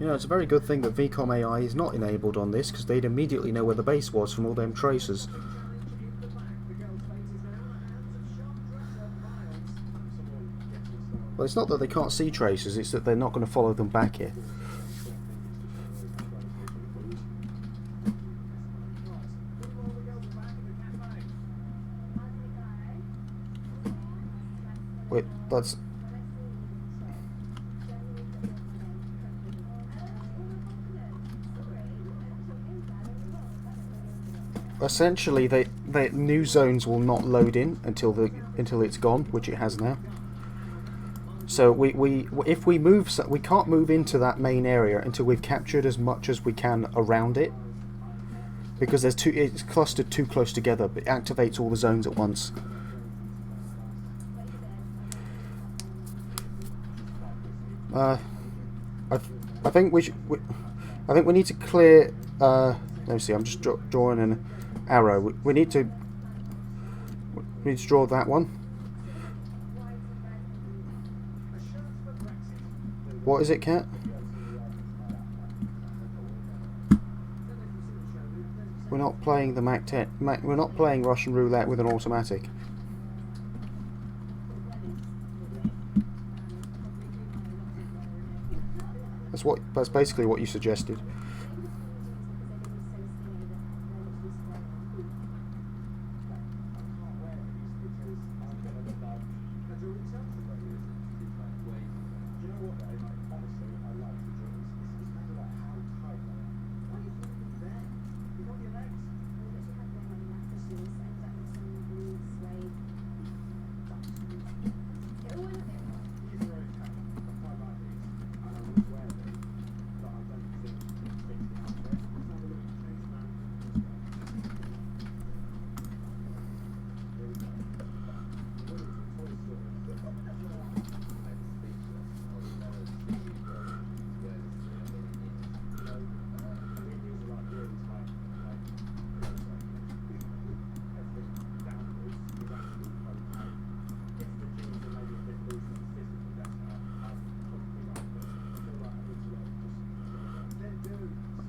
You know, it's a very good thing that VCOM AI is not enabled on this, because they'd immediately know where the base was from all them tracers. Well, it's not that they can't see tracers, it's that they're not going to follow them back here. Wait, that's... Essentially, the new zones will not load in until it's gone, which it has now. So if we move, we can't move into that main area until we've captured as much as we can around it, because it's clustered too close together. But it activates all the zones at once. I think we need to clear. Let me see. I'm just drawing an arrow. We need to draw that one. What is it, Cat? We're not playing the Mac 10. We're not playing Russian roulette with an automatic. That's basically what you suggested.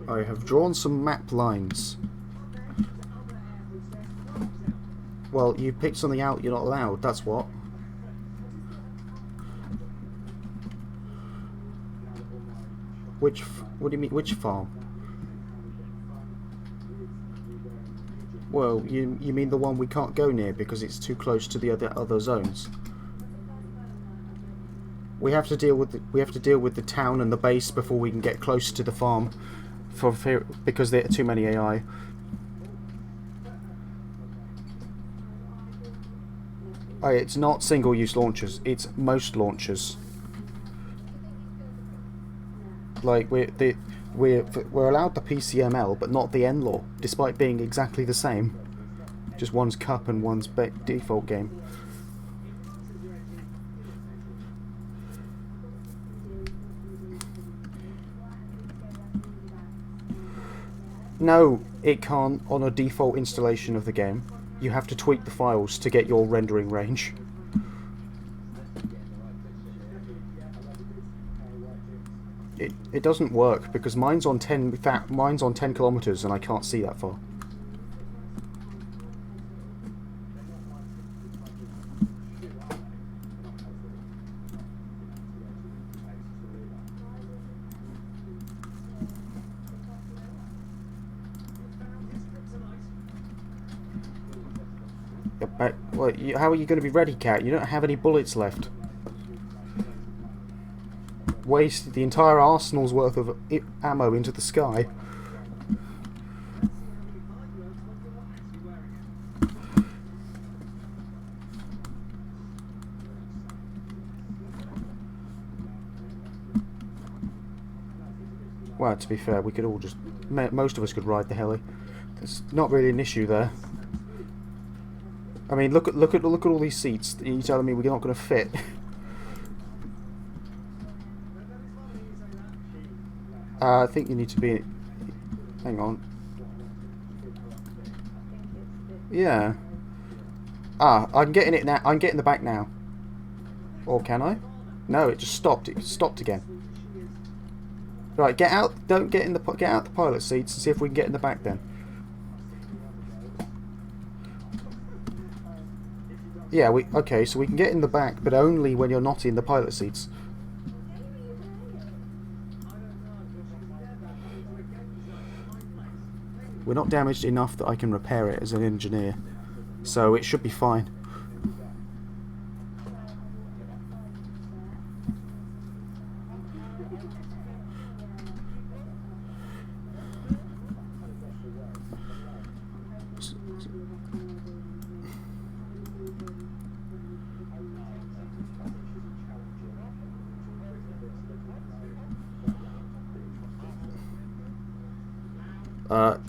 I have drawn some map lines. Well, you picked something out you're not allowed, that's what. What do you mean, which farm? Well, you mean the one we can't go near because it's too close to the other zones. We have to deal with the town and the base before we can get close to the farm, because there are too many AI. Oh, it's not single-use launchers. It's most launchers. Like we're allowed the PCML, but not the NLAW, despite being exactly the same. Just one's cup and one's default game. No, it can't on a default installation of the game. You have to tweak the files to get your rendering range. It doesn't work because mine's on 10 kilometers and I can't see that far. Well, how are you going to be ready, Cat? You don't have any bullets left. Wasted the entire arsenal's worth of ammo into the sky. Well, to be fair, we could all just... most of us could ride the heli. There's not really an issue there. I mean, look at all these seats. Are you telling me we're not going to fit? I think you need to be... Hang on. Yeah. I'm getting it now. I'm getting the back now. Or can I? No, it just stopped. It stopped again. Right, get out. Don't get in the get out the pilot seats and see if we can get in the back then. Yeah, okay. So we can get in the back, but only when you're not in the pilot seats. We're not damaged enough that I can repair it as an engineer, so it should be fine.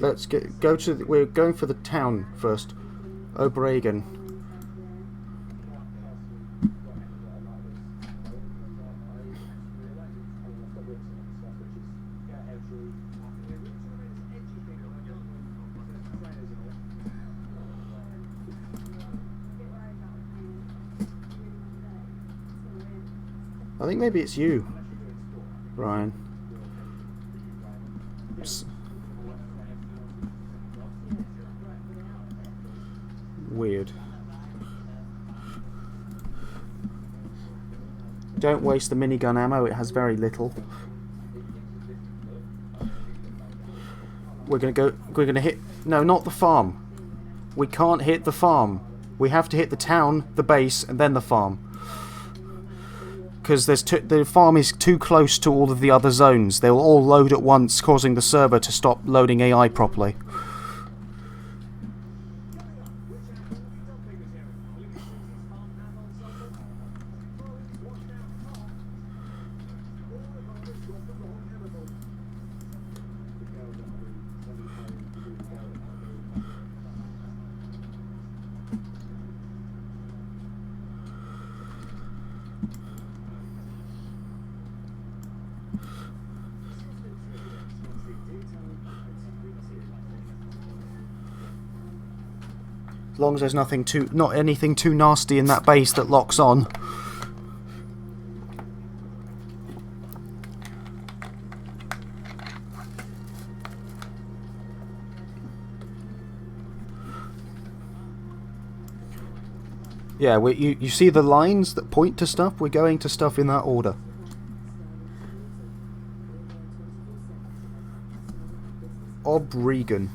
Let's go to. We're going for the town first. Obregon. I think maybe it's you, Ryan. Weird. Don't waste the minigun ammo, it has very little. We're gonna hit, no, not the farm. We can't hit the farm. We have to hit the town, the base, and then the farm. Because the farm is too close to all of the other zones. They'll all load at once, causing the server to stop loading AI properly. As long as there's not anything too nasty in that base that locks on. Yeah, you see the lines that point to stuff? We're going to stuff in that order. Obregon.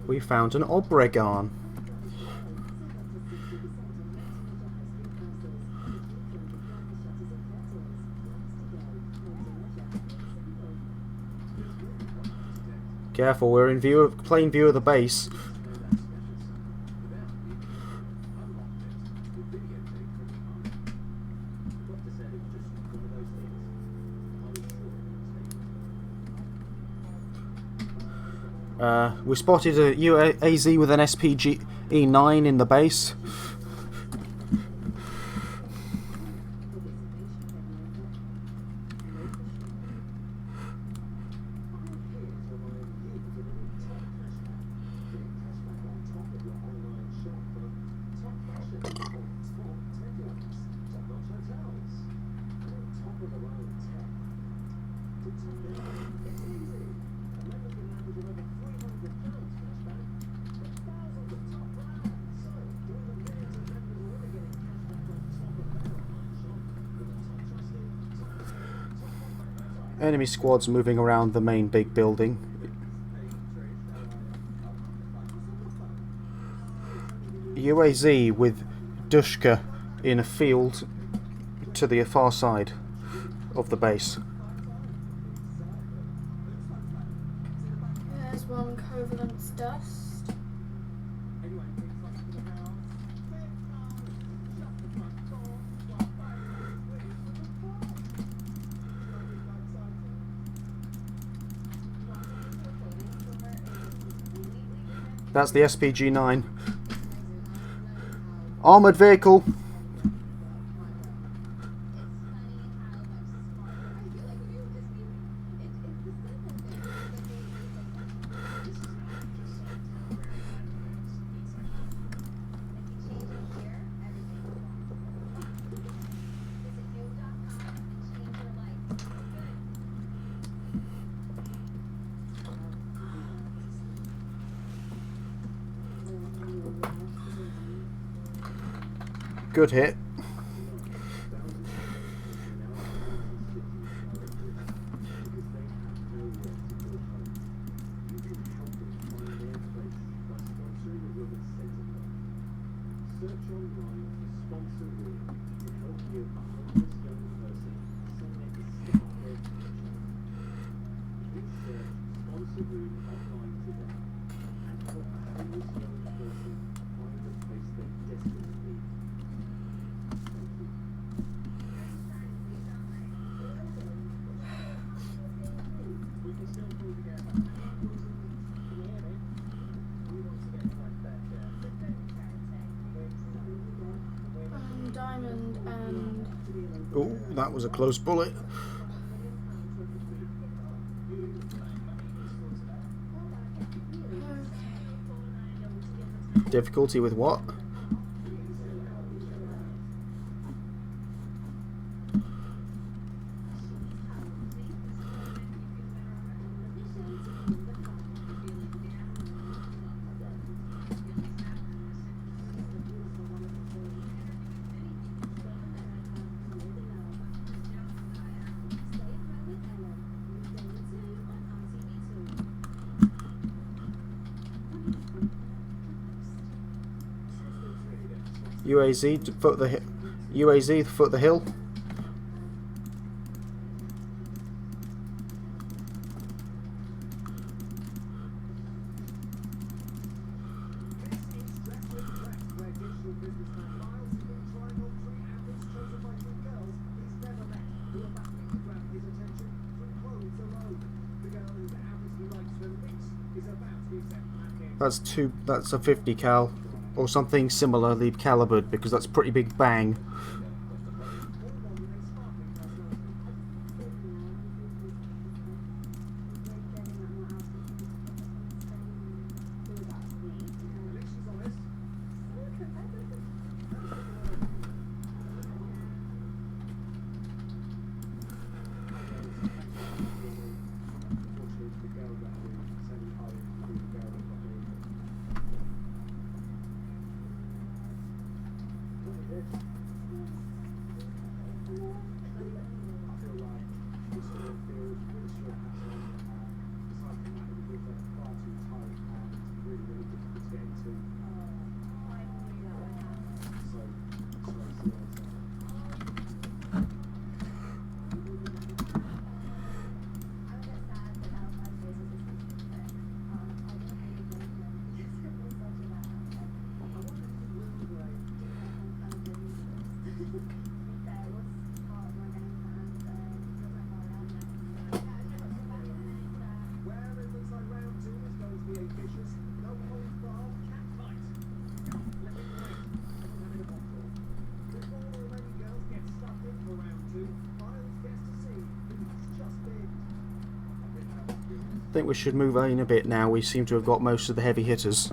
We found an Obregon. Careful, we're in plain view of the base. We spotted a UAZ with an SPG-9 in the base. Enemy squads moving around the main big building. UAZ with Dushka in a field to the far side of the base. There's one Covalent's dust. That's the SPG-9. Armoured vehicle. Good hit. Diamond and... Oh, that was a close bullet. Okay. Difficulty with what? UAZ to foot the UAZ foot the hill. That's a 50 cal or something similarly calibered, because that's pretty big bang. I think we should move in a bit now. We seem to have got most of the heavy hitters.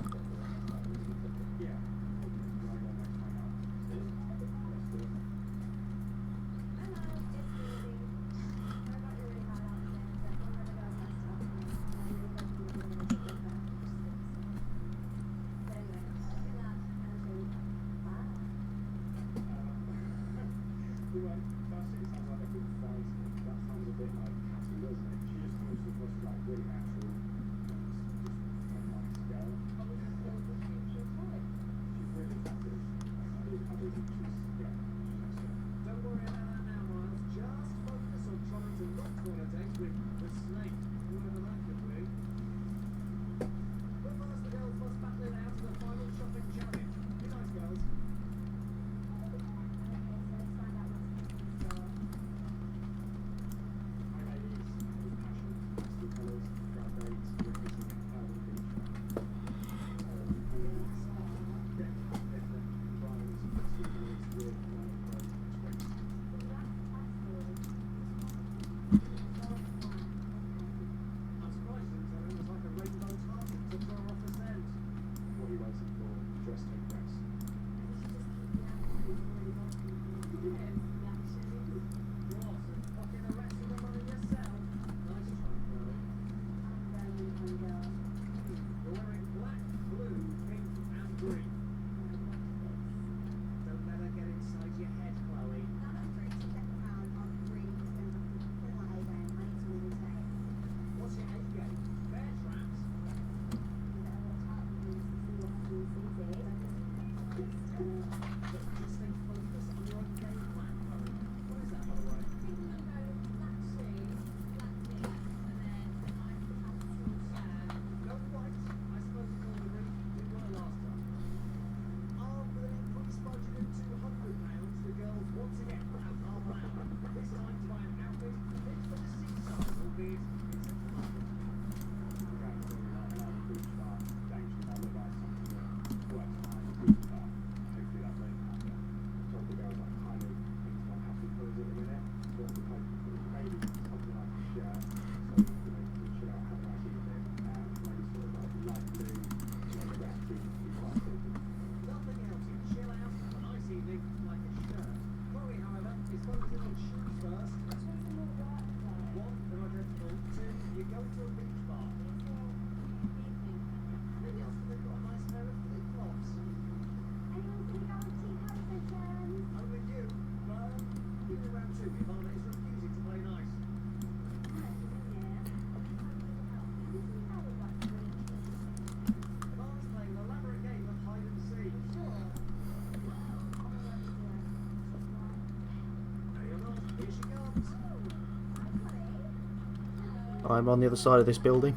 I'm on the other side of this building.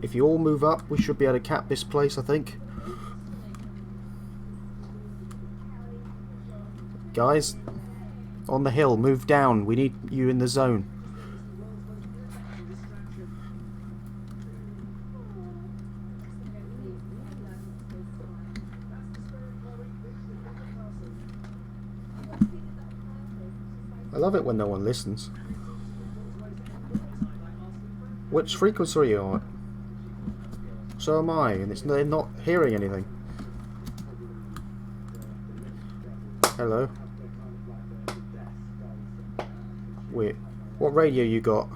If you all move up, we should be able to cap this place, I think. Guys, on the hill, move down. We need you in the zone. I love it when no one listens. Which frequency are you on? So am I, and they're not hearing anything. Hello? Wait, what radio you got?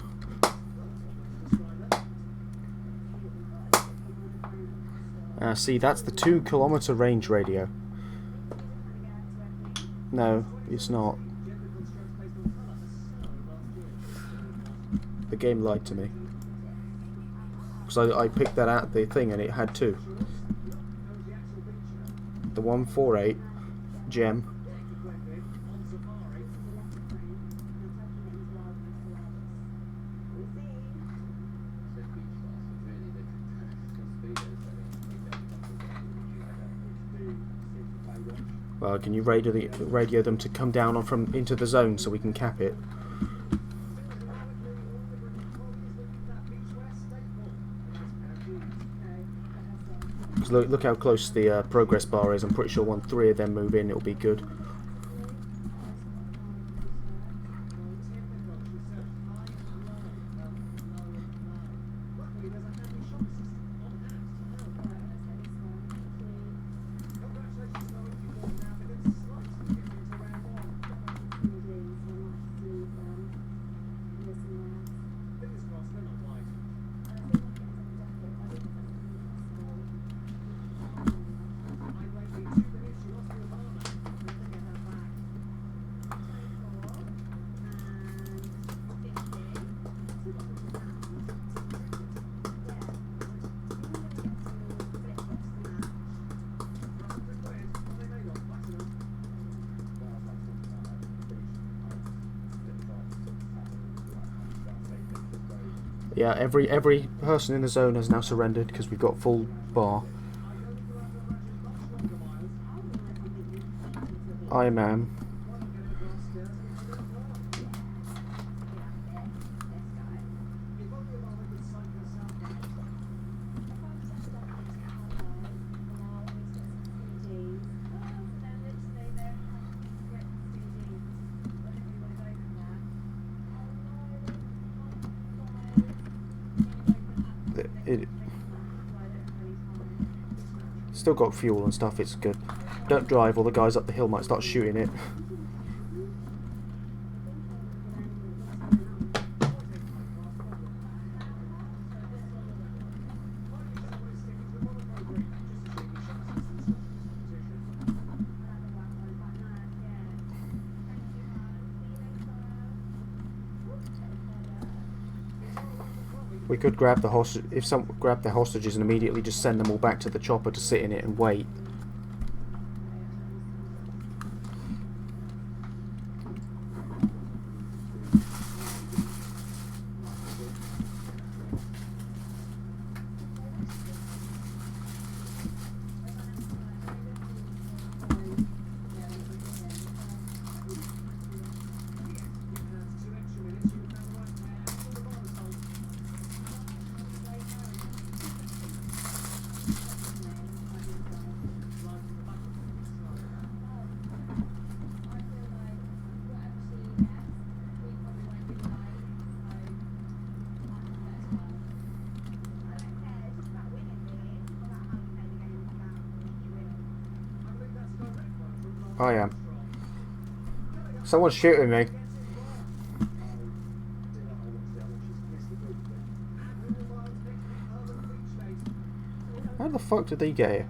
See, that's the 2 kilometer range radio. No, it's not. The game lied to me. Because I picked that out the thing and it had 2. The 148 gem. Well, can you radio them to come down into the zone so we can cap it? Look how close the progress bar is. I'm pretty sure when 3 of them move in, it'll be good. Yeah, every person in the zone has now surrendered because we've got full bar. I am. It still got fuel and stuff, it's good. Don't drive or the guys up the hill might start shooting it. We could grab the hostage if some grab the hostages and immediately just send them all back to the chopper to sit in it and wait. I am. Someone's shooting me. How the fuck did they get here?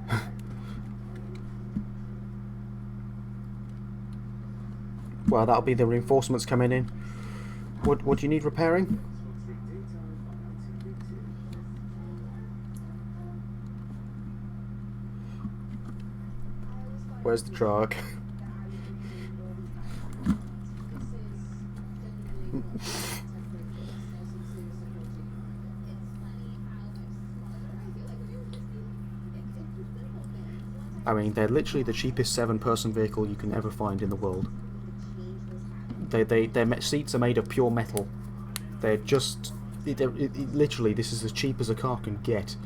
Well, that'll be the reinforcements coming in. What do you need repairing? Where's the truck? I mean, they're literally the cheapest 7-person vehicle you can ever find in the world. Their seats are made of pure metal. They're just... literally, this is as cheap as a car can get.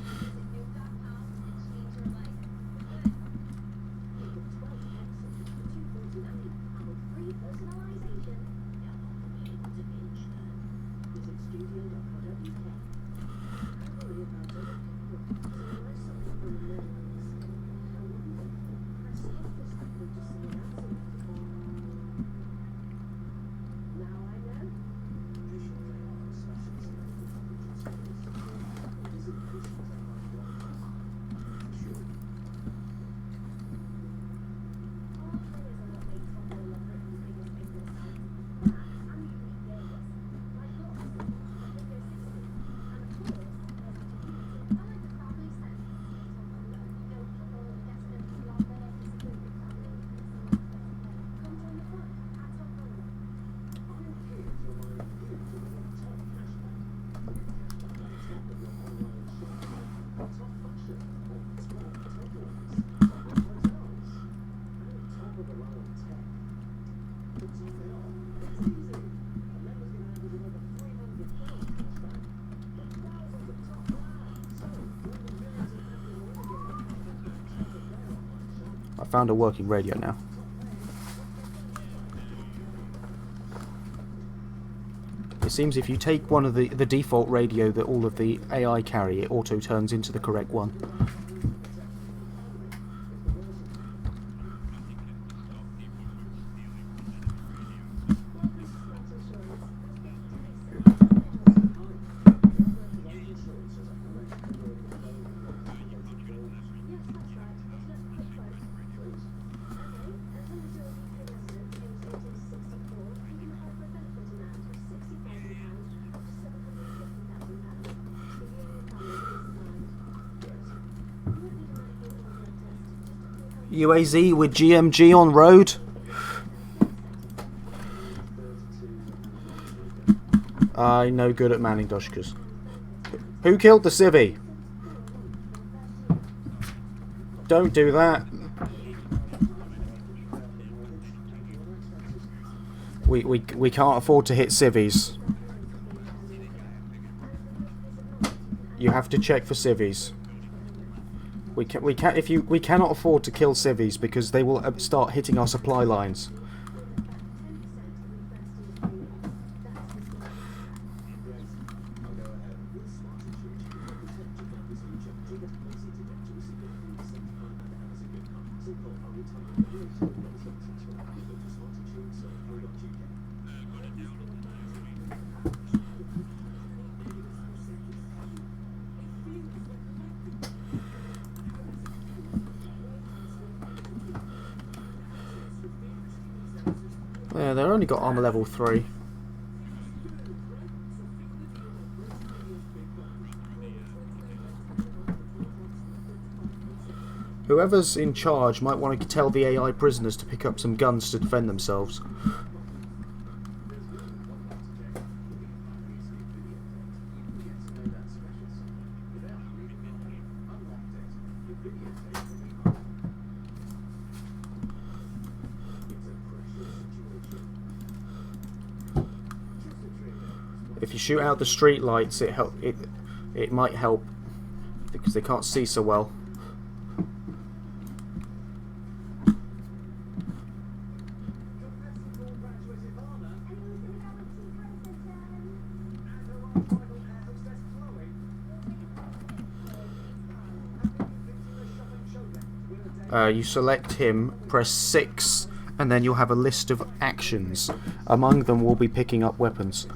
I found a working radio now. It seems if you take one of the default radio that all of the AI carry, it auto turns into the correct one. UAZ with GMG on road. I'm no good at manning doshkas. Who killed the civvy? Don't do that. We can't afford to hit civvies. You have to check for civvies. We cannot afford to kill civvies because they will start hitting our supply lines. Yeah, they've only got armor level 3. Whoever's in charge might want to tell the AI prisoners to pick up some guns to defend themselves. If you shoot out the street lights, it might help because they can't see so well. You select him, press 6, and then you'll have a list of actions. Among them will be picking up weapons.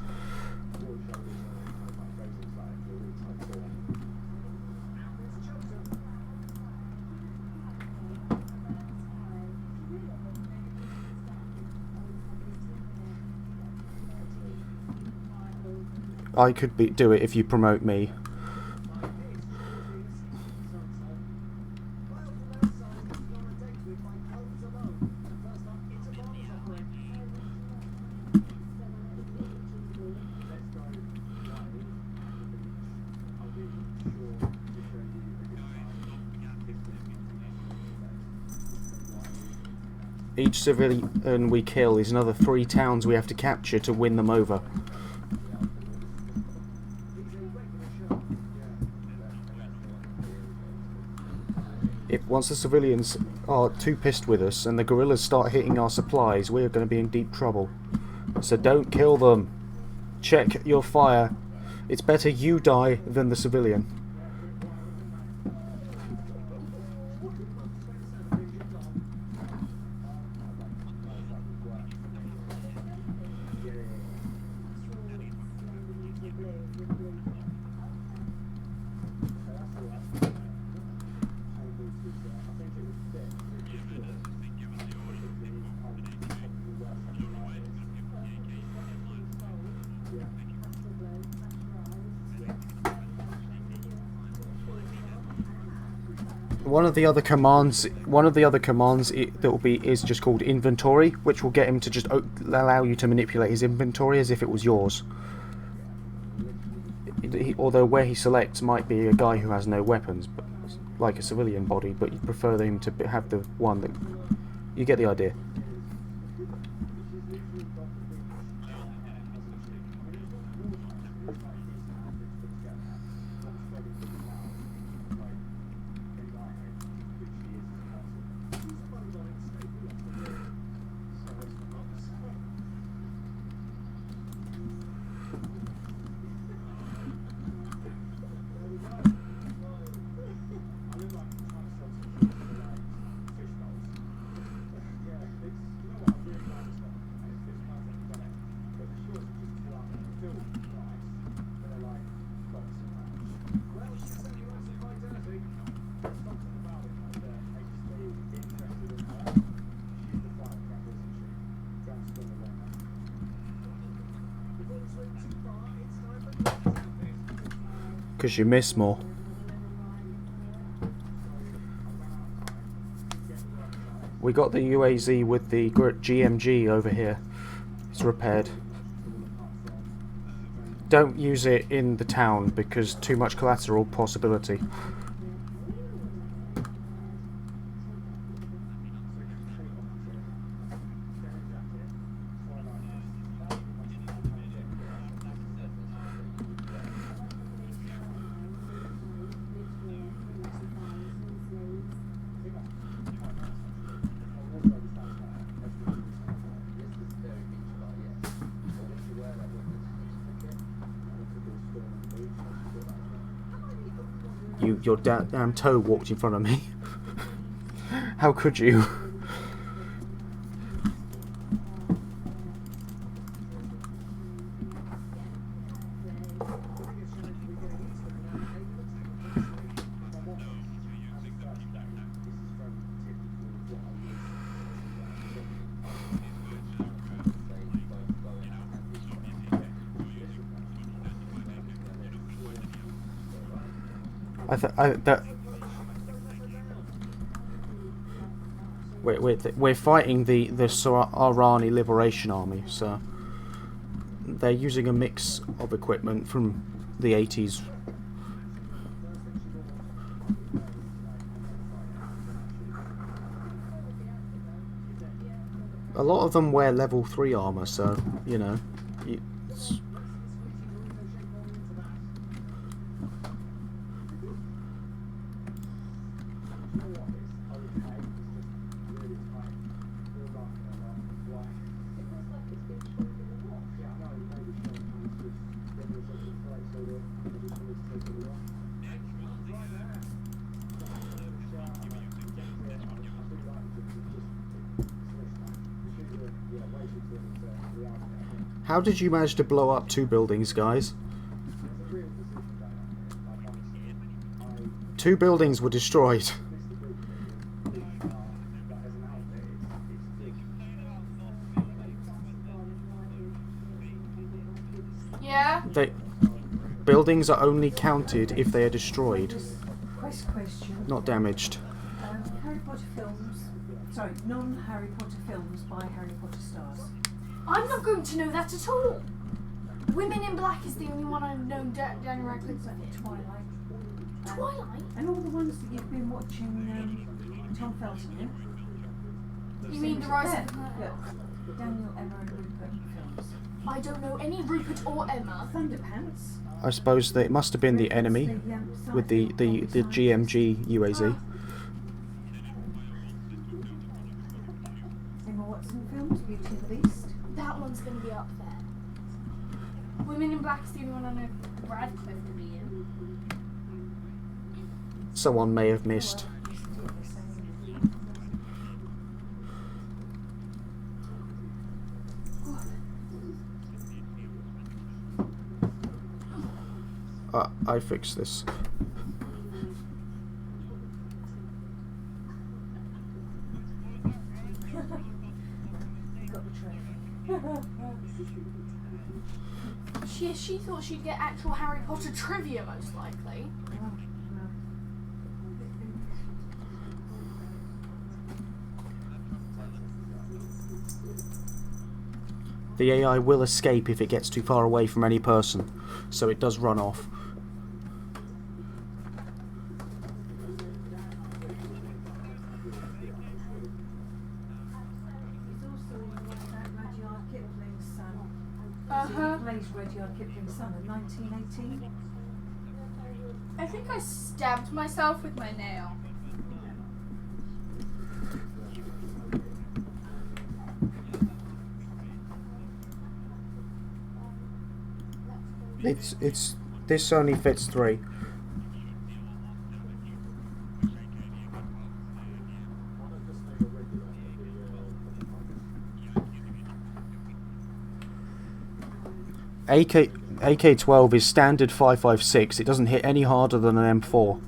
I could do it if you promote me. Each civilian we kill is another 3 towns we have to capture to win them over. If once the civilians are too pissed with us and the guerrillas start hitting our supplies, we're going to be in deep trouble. So don't kill them. Check your fire. It's better you die than the civilian. One of the other commands that will be is just called inventory, which will get him to just allow you to manipulate his inventory as if it was yours. Although where he selects might be a guy who has no weapons, but like a civilian body, but you prefer him to have the one that... You get the idea. Because you miss more. We got the UAZ with the GMG over here. It's repaired. Don't use it in the town because too much collateral possibility. Your damn toe walked in front of me. How could you? We're fighting the Sahrani Liberation Army, so they're using a mix of equipment from the 80s. A lot of them wear level 3 armor, so you know. It's How did you manage to blow up 2 buildings, guys? 2 buildings were destroyed. Yeah? Buildings are only counted if they are destroyed, Question. not damaged. Harry Potter films, sorry, non-Harry Potter films by Harry Potter stars. I'm not going to know that at all. Women in Black is the only one I've known. Daniel Radcliffe. Twilight. Twilight? And all the ones that you've been watching, Tom Felton, yeah? You mean the rise There, of the... look. Daniel, Emma and Rupert films. I don't know any Rupert or Emma. Thunderpants. I suppose that it must have been the enemy with the GMG UAZ. Emma Watson films, Beauty and the Beast. That one's going to be up there. Women in Black is the only one I know Radcliffe to be in. Someone may have missed. I fixed this. Got the trophy. She thought she'd get actual Harry Potter trivia, most likely. The AI will escape if it gets too far away from any person, so it does run off. He plays Rudyard Kipling's son in 1918. I think I stabbed myself with my nail. It's this only fits 3. AK-12 is standard 5.56. It doesn't hit any harder than an M4.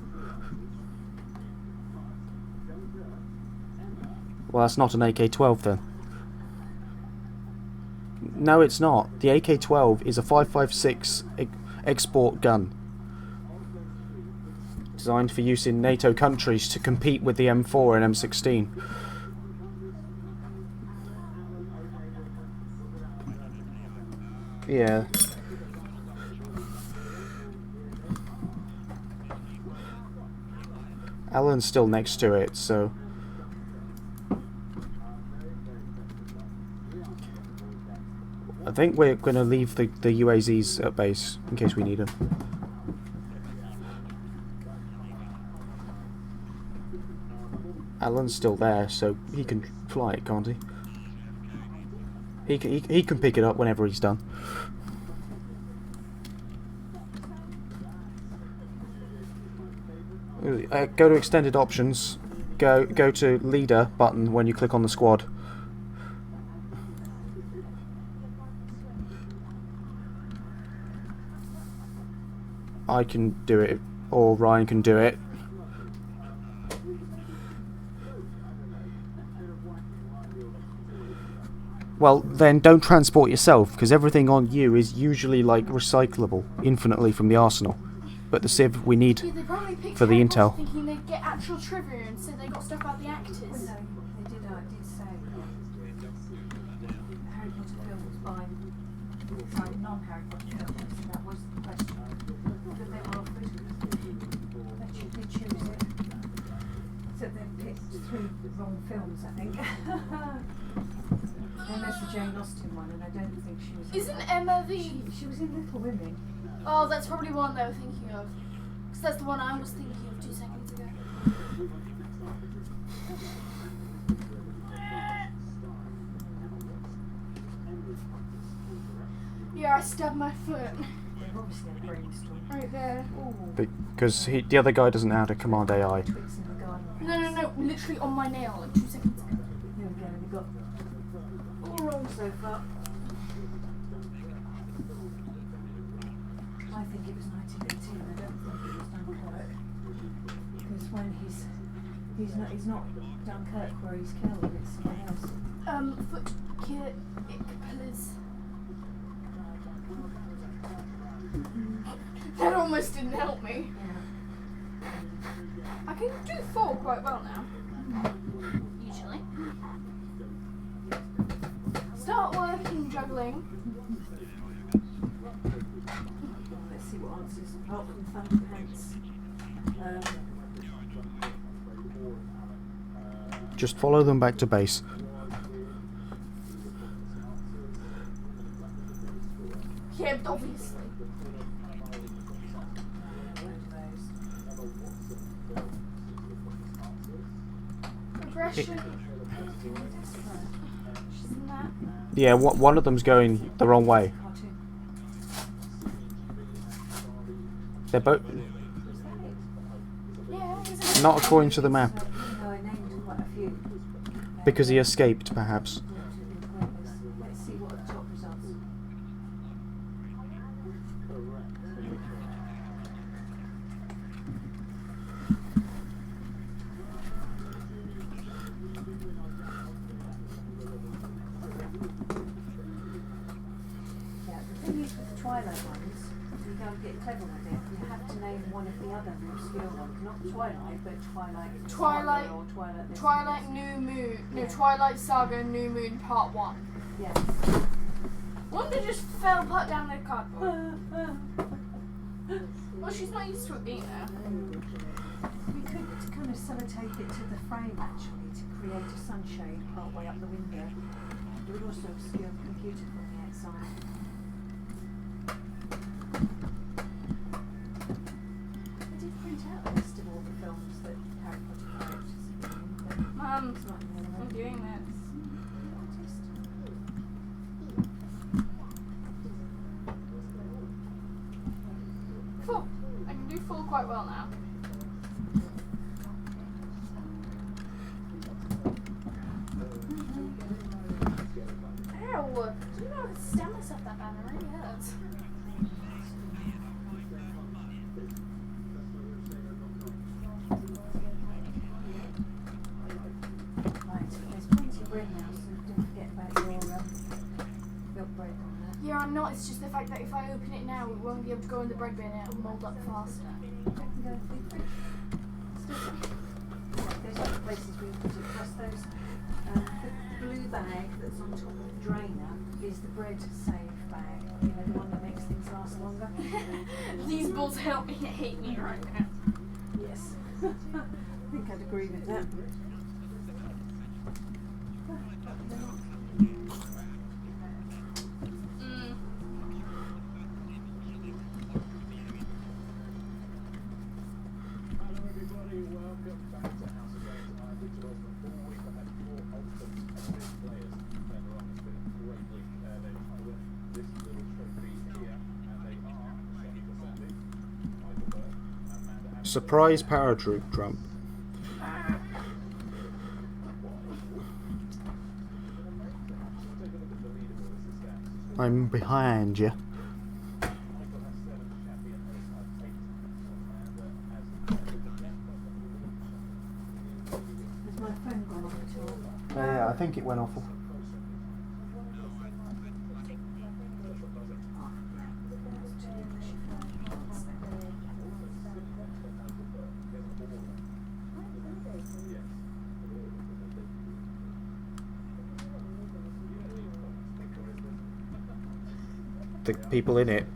Well, that's not an AK-12 then. No, it's not. The AK-12 is a 5.56 export gun, designed for use in NATO countries to compete with the M4 and M16. Yeah. Alan's still next to it, so... I think we're going to leave the UAZs at base, in case we need them. Alan's still there, so he can fly it, can't he? He can pick it up whenever he's done. Go to extended options. Go to leader button when you click on the squad. I can do it, or Ryan can do it. Well, then don't transport yourself, because everything on you is usually like recyclable infinitely from the arsenal. But the Civ we need Yeah, they probably picked for the Harry Potter intel. thinking they'd get actual trivia and said they got stuff about the actors. Well, no, they did say Harry Potter films by non-Harry Potter films. That was the question that they were offered. They choose it. So they picked 3 wrong films, I think. Unless the Jane Austen one, and I don't think she was. Isn't Emma the... She was in Little Women. Oh, that's probably one they were thinking of. Because that's the one I was thinking of 2 seconds ago. Yeah, I stabbed my foot. They're obviously a brainstorm. Right there. Because the other guy doesn't know how to command AI. Twigs in the garden. No, literally on my nail like 2 seconds ago. Here we go, we've got all wrong so far. I think it was 1918, I don't think it was Dunkirk. Because when he's not Dunkirk where he's killed, it's somewhere else. Foot please. That almost didn't help me. Yeah. I can do 4 quite well now. Usually. Start working juggling. Let's see what answers. Apart from Thunderpants. Just follow them back to base. Yeah, but obviously. Regression. Isn't that? Yeah, one of them's going the wrong way. They're both Yeah, isn't it? not according to the map No, I named quite a few. because he escaped, perhaps. Let's see what the top results. Yeah, the thing is with the Twilight ones, you go and get clever with it. You have to name one of the other obscure ones, not Twilight, but Twilight. Twilight- Saga or Twilight. this Twilight and this. New Moon. No, Yeah. Twilight Saga New Moon Part 1. Yeah. One that just fell put down their cardboard. Well, she's not used to it being there. We could kind of sellotape it to the frame actually to create a sunshade part way up the window. It would also obscure the computer from the outside. I did print out a list of all the films that Harry Potter characters have been in, but Mum, it's not in there. I'm doing this. Full. I can do full quite well now. Ow! Do you know how to stab myself that bad? It really hurts. Right, there's plenty of bread now, so don't forget about your milk bread on that. Yeah, I'm not. It's just the fact that if I open it now, it won't be able to go in the bread bin and it'll mould up faster. I can go and think. There's other places where you put it, plus those, the blue bag that's on top of the drainer is the bread save bag, you know, the one that makes things last longer. These balls hate me right now. Yes. I think I'd agree with that. Mm. Surprise paratroop Trump. I'm behind you. Has my phone gone off at all? Yeah, I think it went off. The people in it.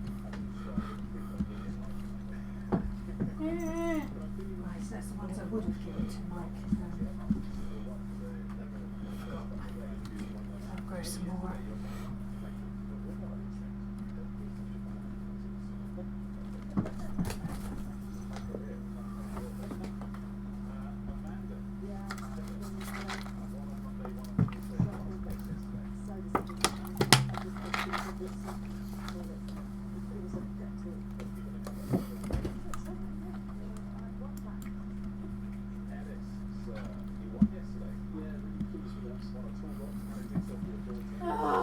Right, so that's the ones I would have given to Mike. I'll grow some more.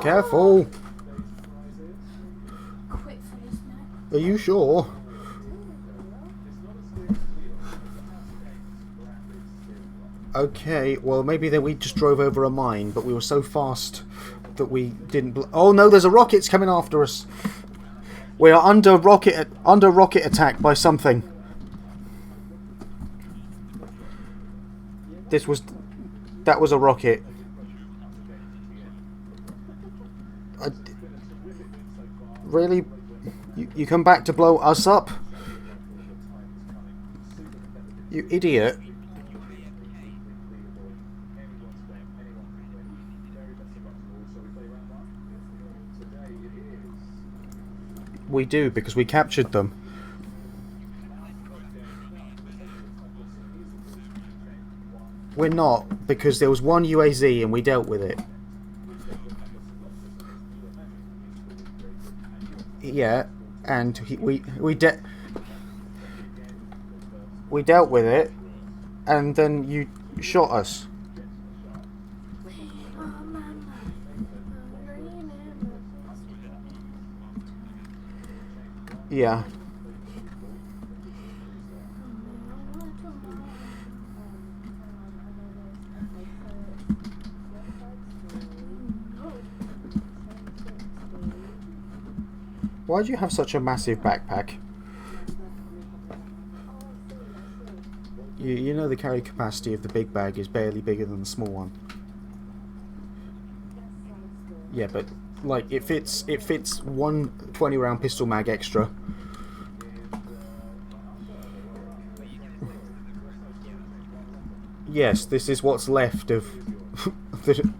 Careful. Quit for this minute. Are you sure? Okay, well maybe then we just drove over a mine, but we were so fast that we didn't. Oh no, there's a rocket's coming after us. We are under rocket attack by something. That was a rocket. Really? You come back to blow us up? You idiot. We do, because we captured them. We're not, because there was one UAZ and we dealt with it. Yeah, and we dealt with it, and then you shot us. Yeah. Why do you have such a massive backpack? You know the carry capacity of the big bag is barely bigger than the small one. Yeah, but like it fits one 20-round pistol mag extra. Yes, this is what's left of the,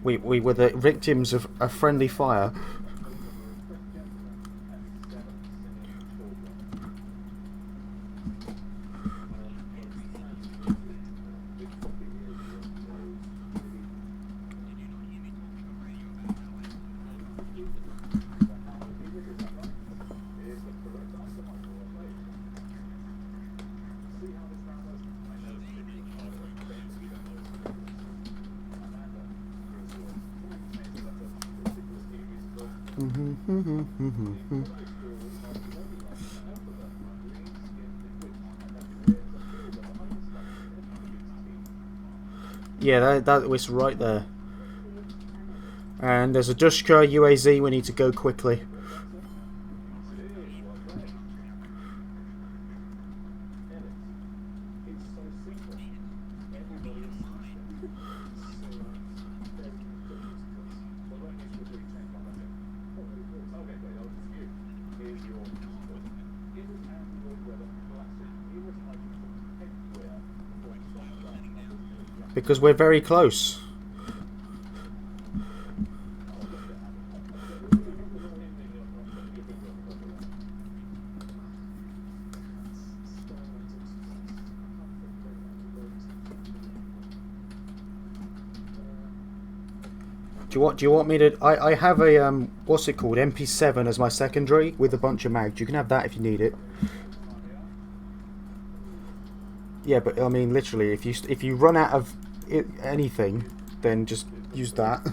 we were the victims of a friendly fire. Yeah, that was right there. And there's a Dushka UAZ. We need to go quickly. Because we're very close. Do you want me to? I have a what's it called, MP7 as my secondary with a bunch of mags. You can have that if you need it. Yeah, but I mean, literally, if you run out of anything, then just use that.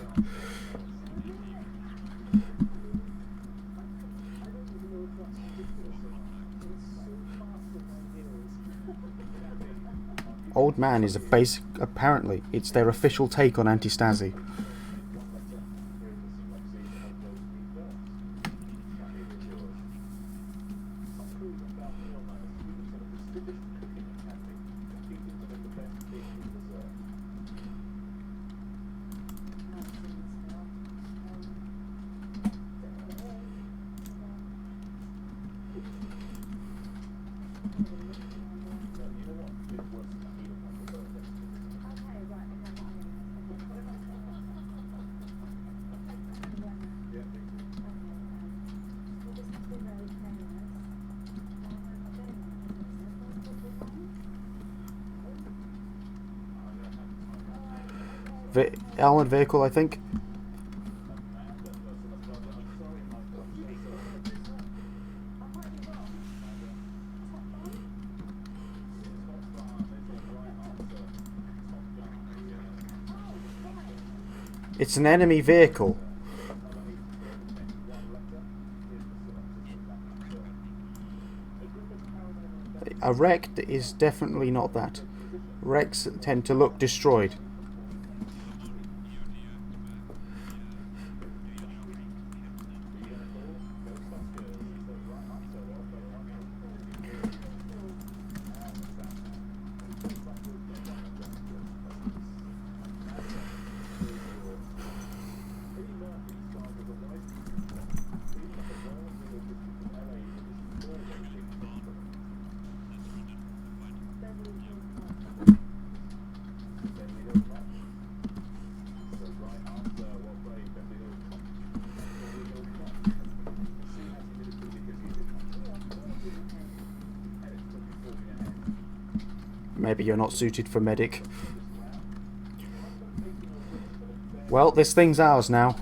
Old Man is a basic. Apparently, it's their official take on anti-Stasi. Armored vehicle, I think. It's an enemy vehicle. A wreck is definitely not that. Wrecks tend to look destroyed. Maybe you're not suited for medic. Well, this thing's ours now.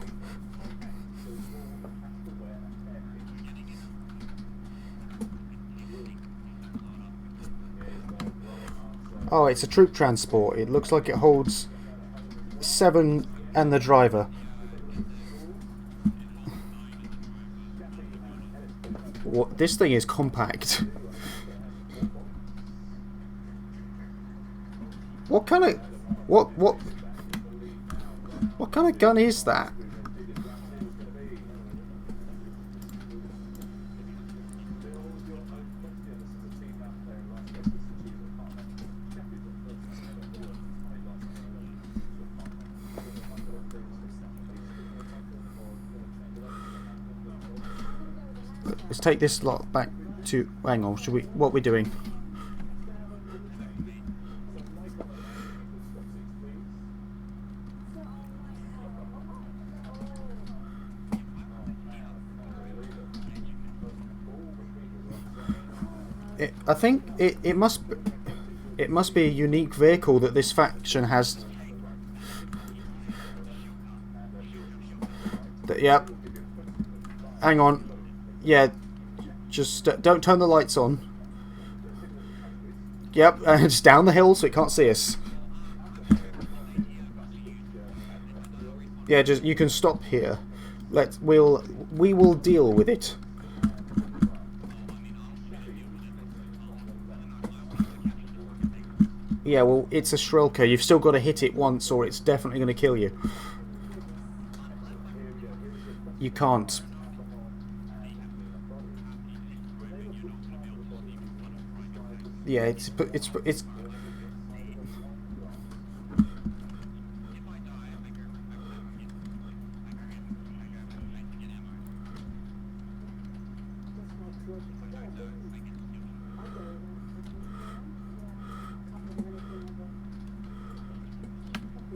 Oh, it's a troop transport. It looks like it holds 7 and the driver. What? This thing is compact. What kind of... What kind of gun is that? Let's take this lot back to... Hang on, should we... What are we doing? I think it must be a unique vehicle that this faction has. Yep. Hang on. Yeah. Just don't turn the lights on. Yep, and it's down the hill so it can't see us. Yeah, just you can stop here. We will deal with it. Yeah, well, it's a Shrilker. You've still got to hit it once or it's definitely going to kill you. You can't. Yeah, it's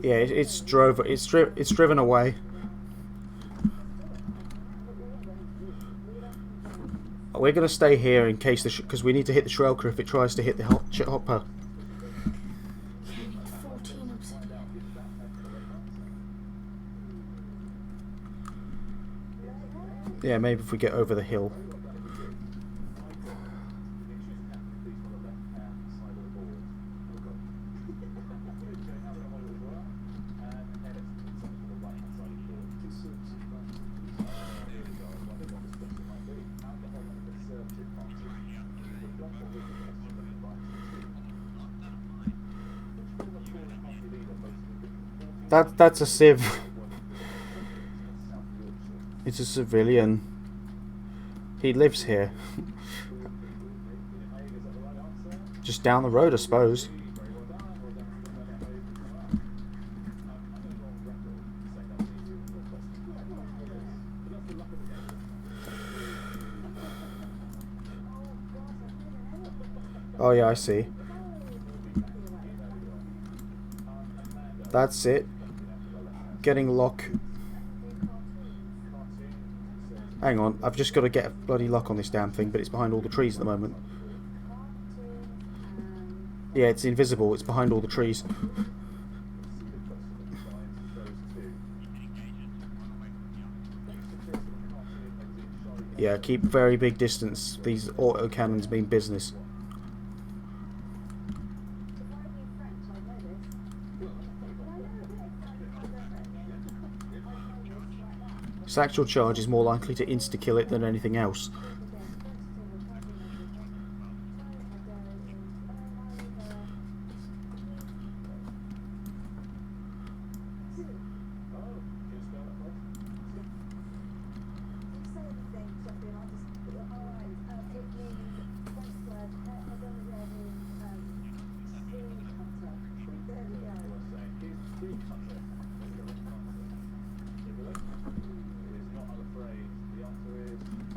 yeah, it's driven away. We're going to stay here in case because we need to hit the Shrilker if it tries to hit the hopper. 14 obsidian. Yeah, maybe if we get over the hill. That's a civ. It's a civilian. He lives here. Just down the road, I suppose. Oh yeah, I see. That's it. Getting lock. Hang on, I've just got to get a bloody lock on this damn thing, but it's behind all the trees at the moment. Yeah, it's invisible. It's behind all the trees. Yeah, keep very big distance. These autocannons mean business. Its actual charge is more likely to insta-kill it than anything else.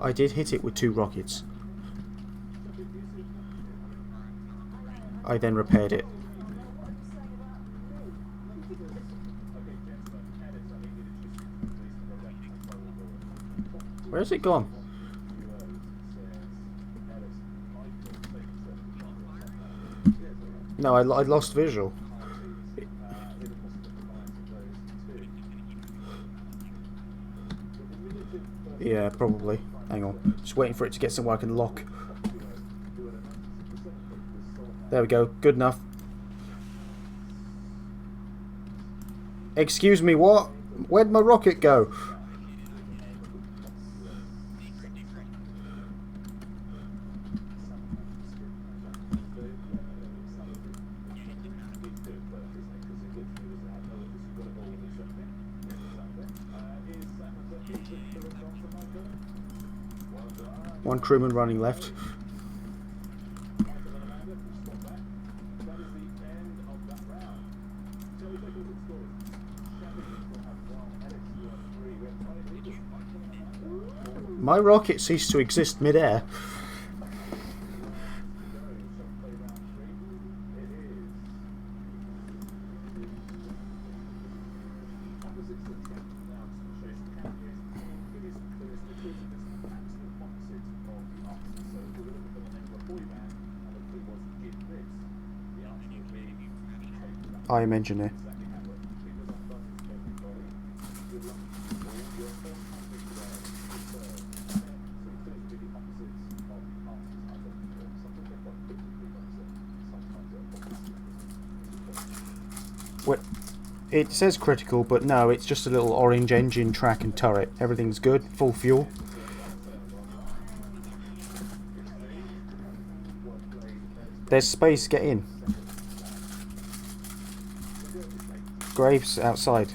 I did hit it with 2 rockets. I then repaired it. Where's it gone? No, I lost visual. Yeah, probably. Hang on. Just waiting for it to get somewhere I can lock. There we go. Good enough. Excuse me, what? Where'd my rocket go? One crewman running left. My rocket ceased to exist mid-air. I am engineer. It says critical, but no, it's just a little orange engine, track and turret. Everything's good, full fuel. There's space, get in. Graves outside.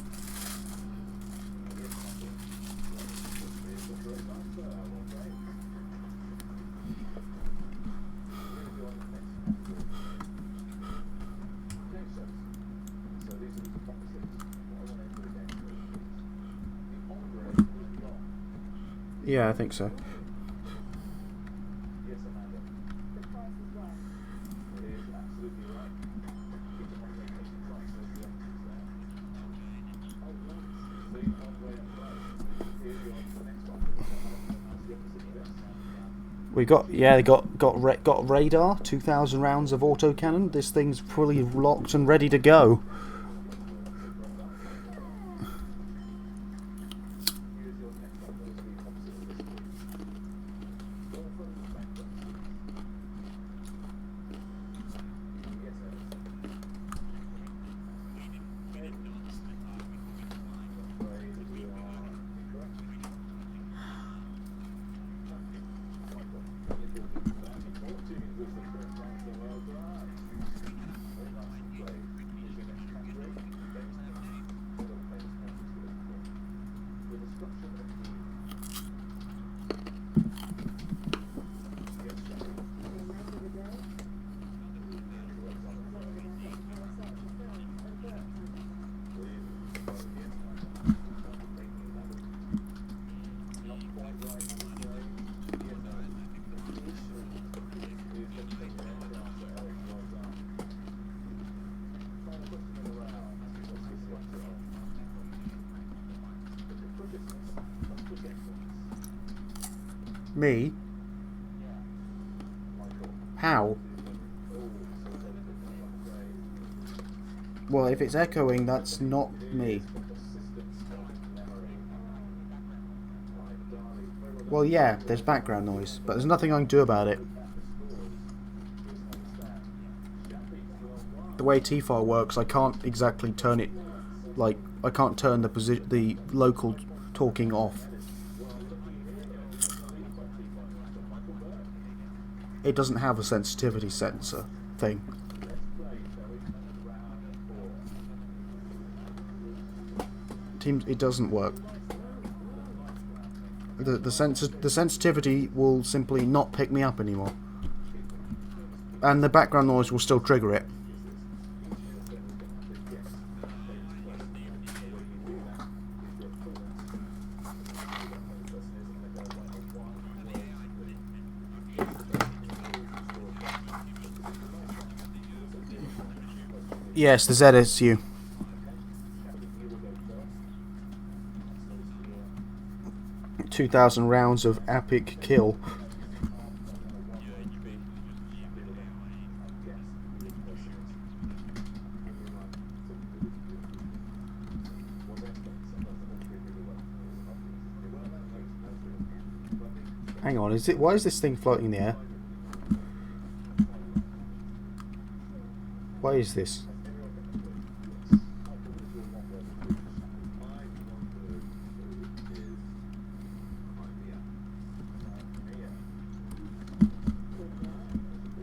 Yeah, I think so. We got, yeah, they got radar, 2,000 rounds of autocannon. This thing's fully locked and ready to go. Me? How? Well, if it's echoing, that's not me. Well, yeah, there's background noise, but there's nothing I can do about it. The way T-File works, I can't exactly turn it, like, I can't turn the local talking off. It doesn't have a sensitivity sensor thing. It doesn't work. The sensitivity will simply not pick me up anymore, and the background noise will still trigger it. Yes, the ZSU. $2,000 rounds of epic kill. Hang on, is it? Why is this thing floating in the air? Why is this?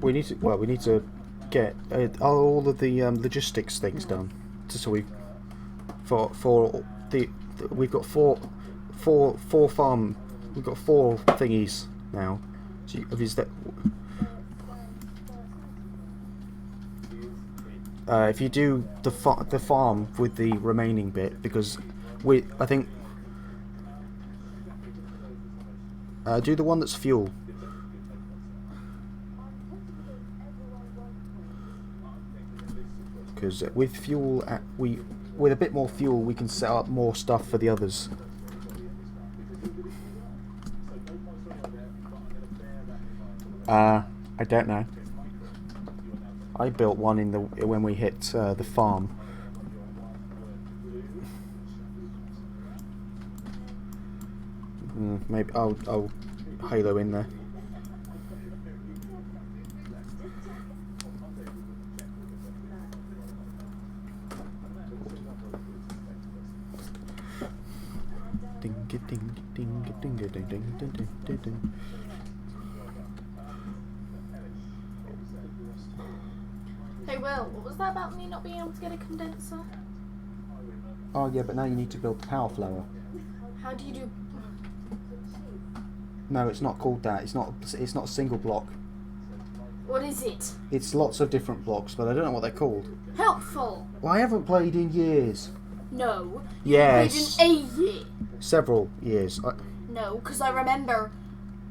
We need to. Well, we need to get all of the logistics things done. So we for the we've got four farm. We've got 4 thingies now. So is that? If you do the farm with the remaining bit, because I think do the one that's fuel. Because with fuel, with a bit more fuel, we can set up more stuff for the others. I don't know. I built one when we hit the farm. Maybe I'll halo in there. Ding ding ding ding ding ding ding ding ding ding. Hey Will, what was that about me not being able to get a condenser? Oh yeah, but now you need to build the power flower. How do you do... No, it's not called that. It's not a single block. What is it? It's lots of different blocks, but I don't know what they're called. Helpful! Well, I haven't played in years. No. Yes. You played in a year. Several years. No, because I remember...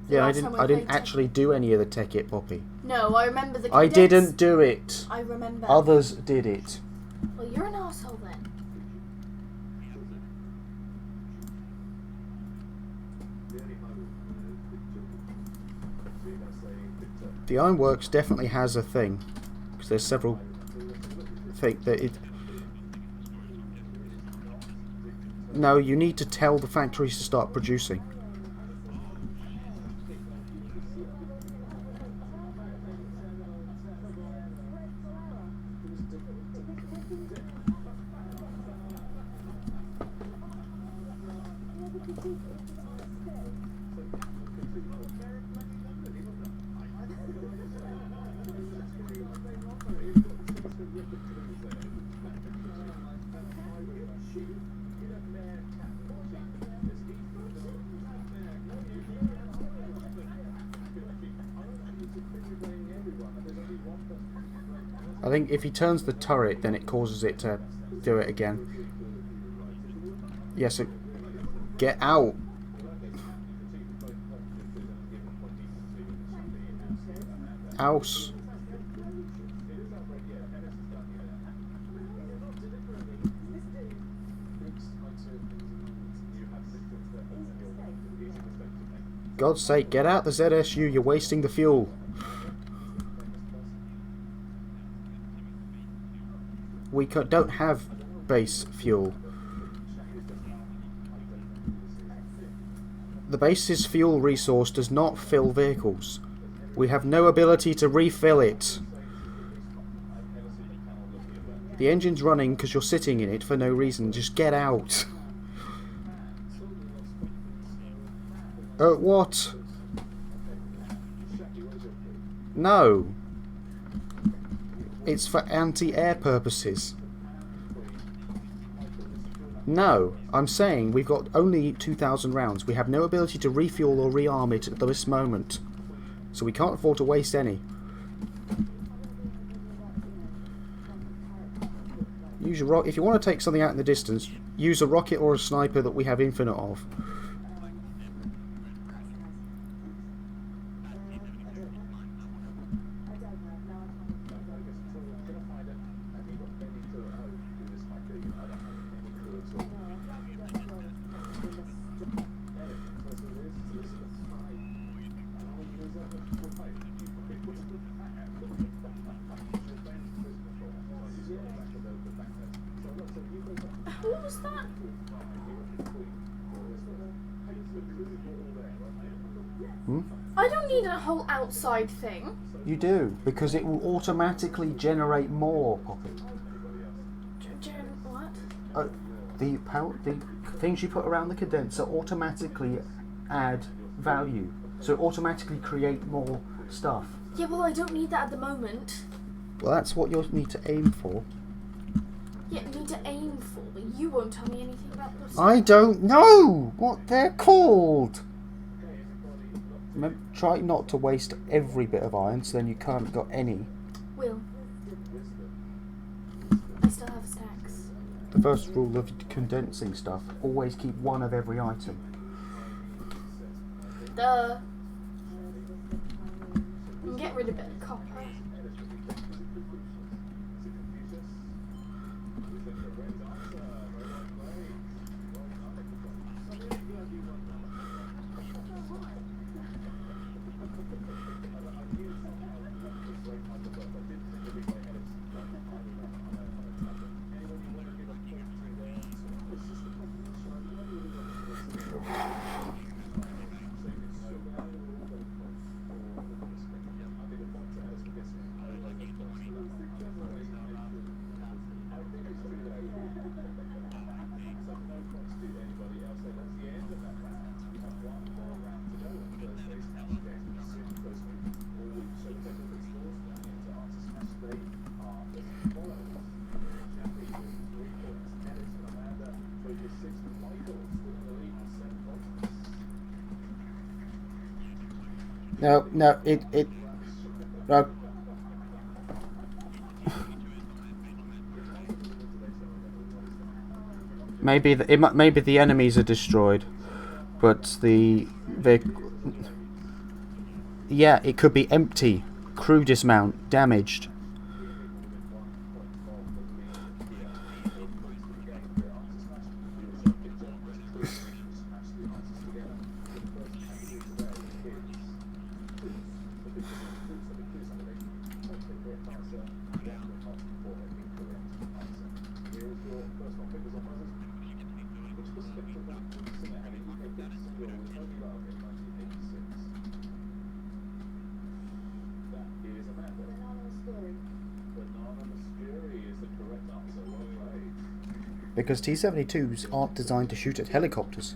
Yeah, I didn't actually do any of the Tech It Poppy. No, I remember the I didn't do it. I remember. Others did it. Well, you're an asshole then. The Ironworks definitely has a thing, because there's several think that it. No, you need to tell the factories to start producing. I think if he turns the turret, then it causes it to do it again. Yes, get out. House. God's sake, get out the ZSU, you're wasting the fuel. We don't have base fuel. The base's fuel resource does not fill vehicles. We have no ability to refill it. The engine's running because you're sitting in it for no reason. Just get out. What? No. It's for anti-air purposes. No, I'm saying we've got only 2,000 rounds. We have no ability to refuel or rearm it at this moment. So we can't afford to waste any. Use a if you want to take something out in the distance, use a rocket or a sniper that we have infinite of. What was that? need a whole outside thing. You do, because it will automatically generate more, Poppy. What? The things you put around the condenser automatically add value. So it automatically create more stuff. Yeah, well, I don't need that at the moment. Well, that's what you'll need to aim for. Yeah, need to aim for, but you won't tell me anything about those. I don't know what they're called. Try not to waste every bit of iron, so then you can't got any. Will. I still have stacks. The first rule of condensing stuff: always keep one of every item. Duh. And get rid of a bit of copper. No, it. Maybe the enemies are destroyed, but yeah, it could be empty, crew dismount, damaged. Because T-72s aren't designed to shoot at helicopters.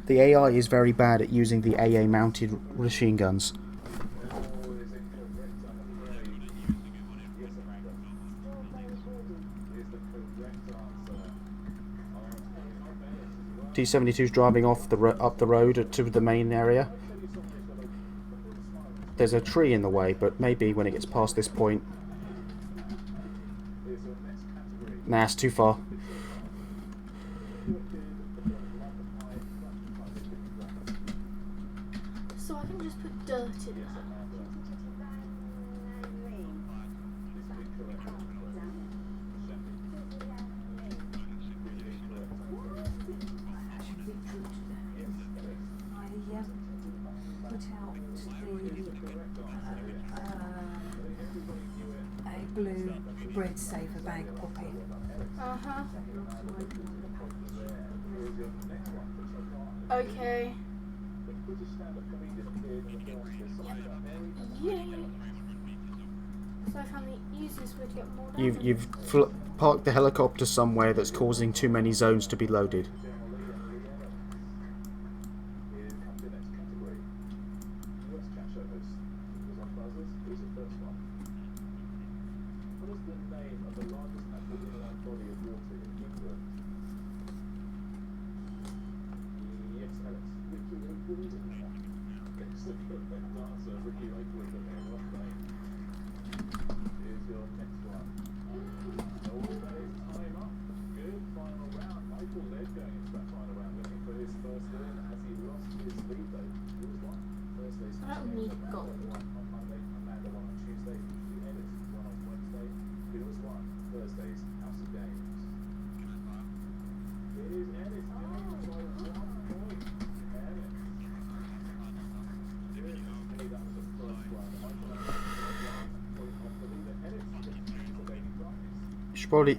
The AI is very bad at using the AA-mounted machine guns. T-72's driving off up the road to the main area. There's a tree in the way, but maybe when it gets past this point... Nah, it's too far. So I can just put dirt in there. A blue bread saver bag, Poppy. Uh-huh. Okay. Yeah. So I found the easiest way to get more damage. You've parked the helicopter somewhere that's causing too many zones to be loaded. I don't need gold. You should probably...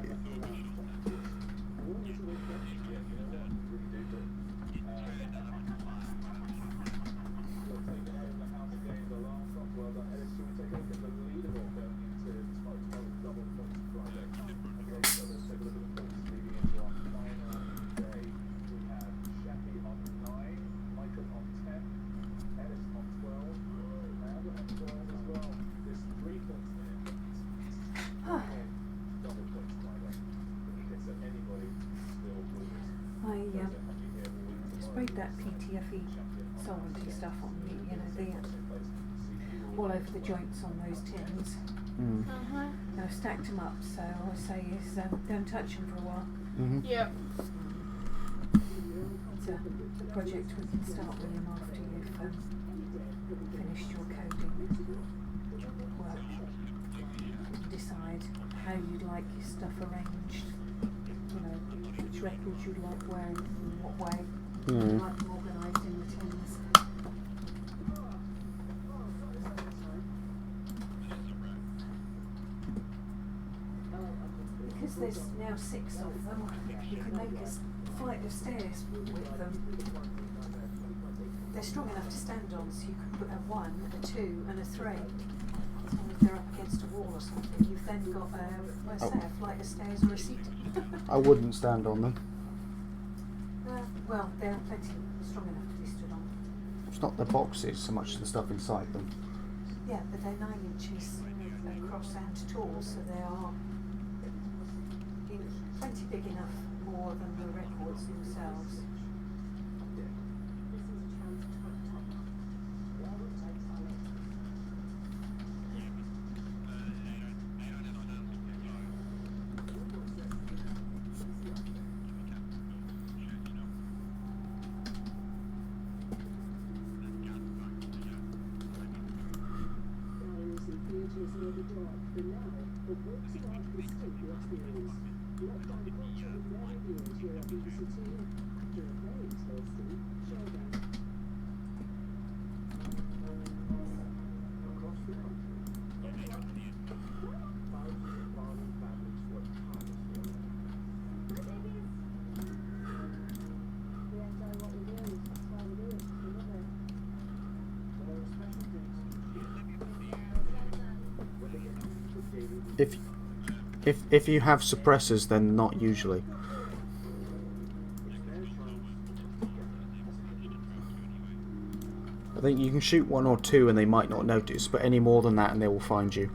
sprayed that PTFE solventy stuff on the, all over the joints on those tins. Mm. And I've stacked them up, so all I say is don't touch them for a while. Mm-hmm. Yep. It's a project we can start with them after you've finished your coding work. Decide how you'd like your stuff arranged, which records you'd like where and in what way. You'd like them organised in the tins. Because there's now 6 of them, you can make a flight of stairs with them. They're strong enough to stand on, so you can put a 1, a 2 and a 3. So if they're up against a wall or something, you've then got a flight of stairs or a seat. I wouldn't stand on them. Well, they're plenty strong enough to be stood on. It's not the boxes so much as the stuff inside them. Yeah, but they're 9 inches across and tall, so they are plenty big enough more than the records themselves. If you have suppressors, then not usually. I think you can shoot 1 or 2 and they might not notice, but any more than that and they will find you.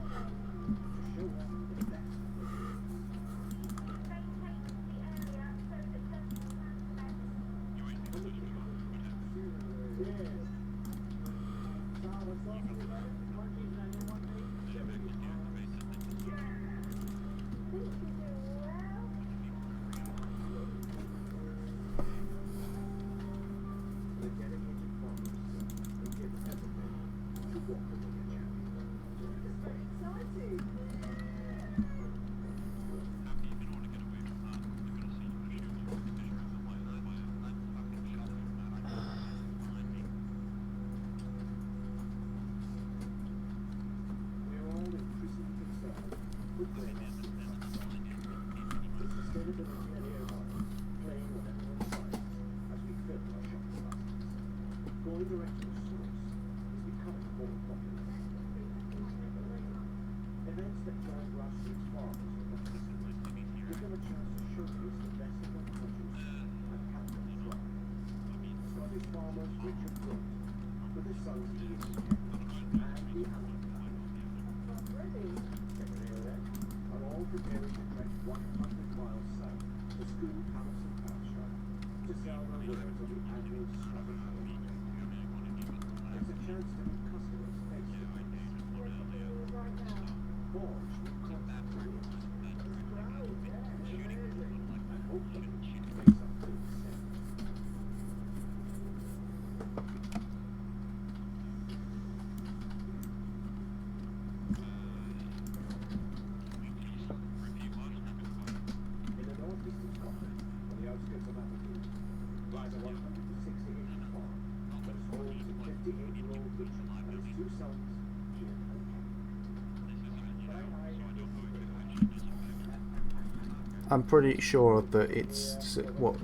I'm pretty sure that it's what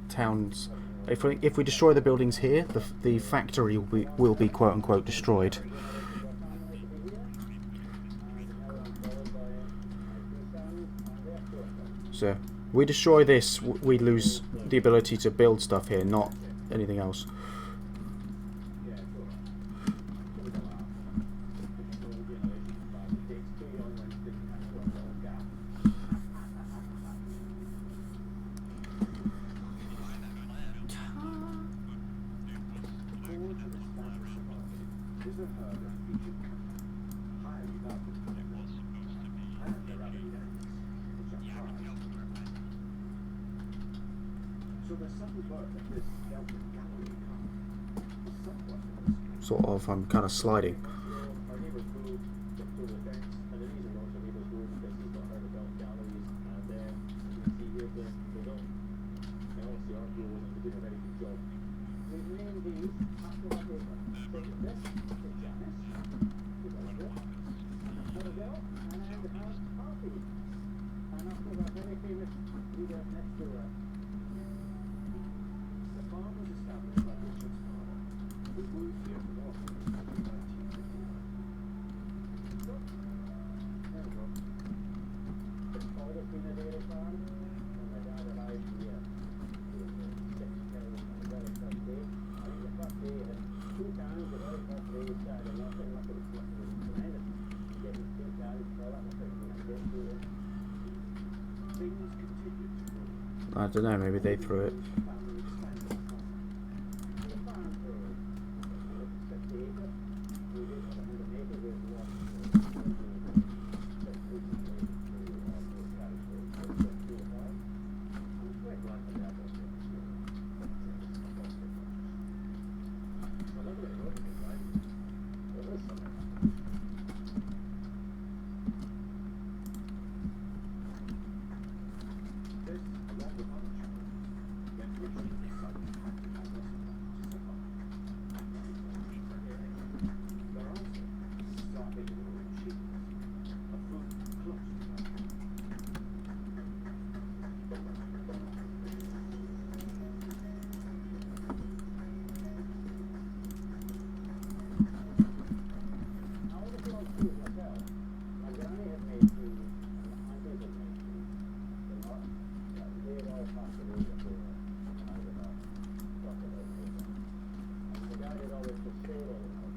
towns. If we destroy the buildings here, the factory will be quote unquote destroyed. So we destroy this, we lose the ability to build stuff here, not anything else. Sort of, I'm kind of sliding. I don't know, maybe they threw it.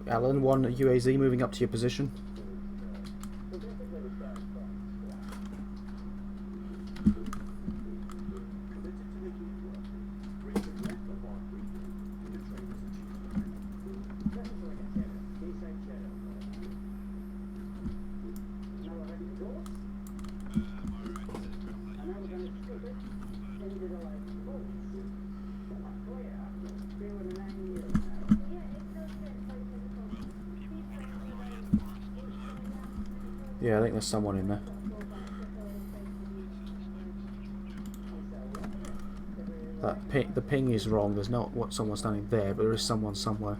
Alan, 1 UAZ moving up to your position. Yeah, I think there's someone in there. The ping is wrong. There's not someone standing there, but there is someone somewhere.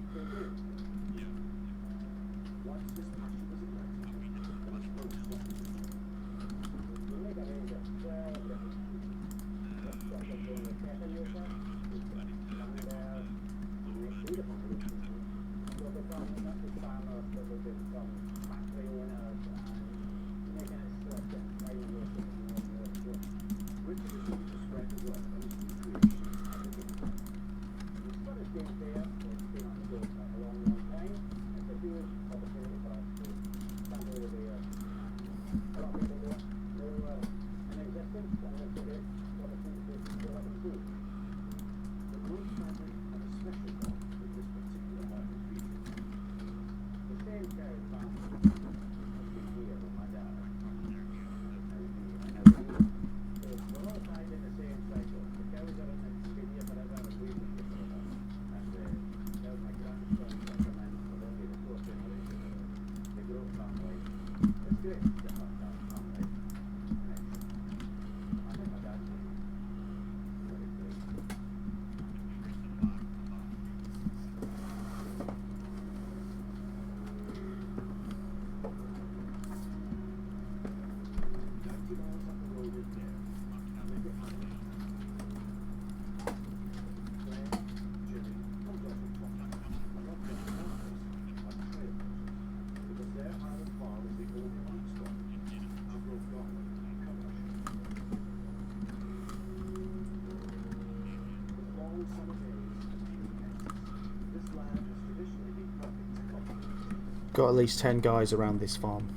Got at least 10 guys around this farm.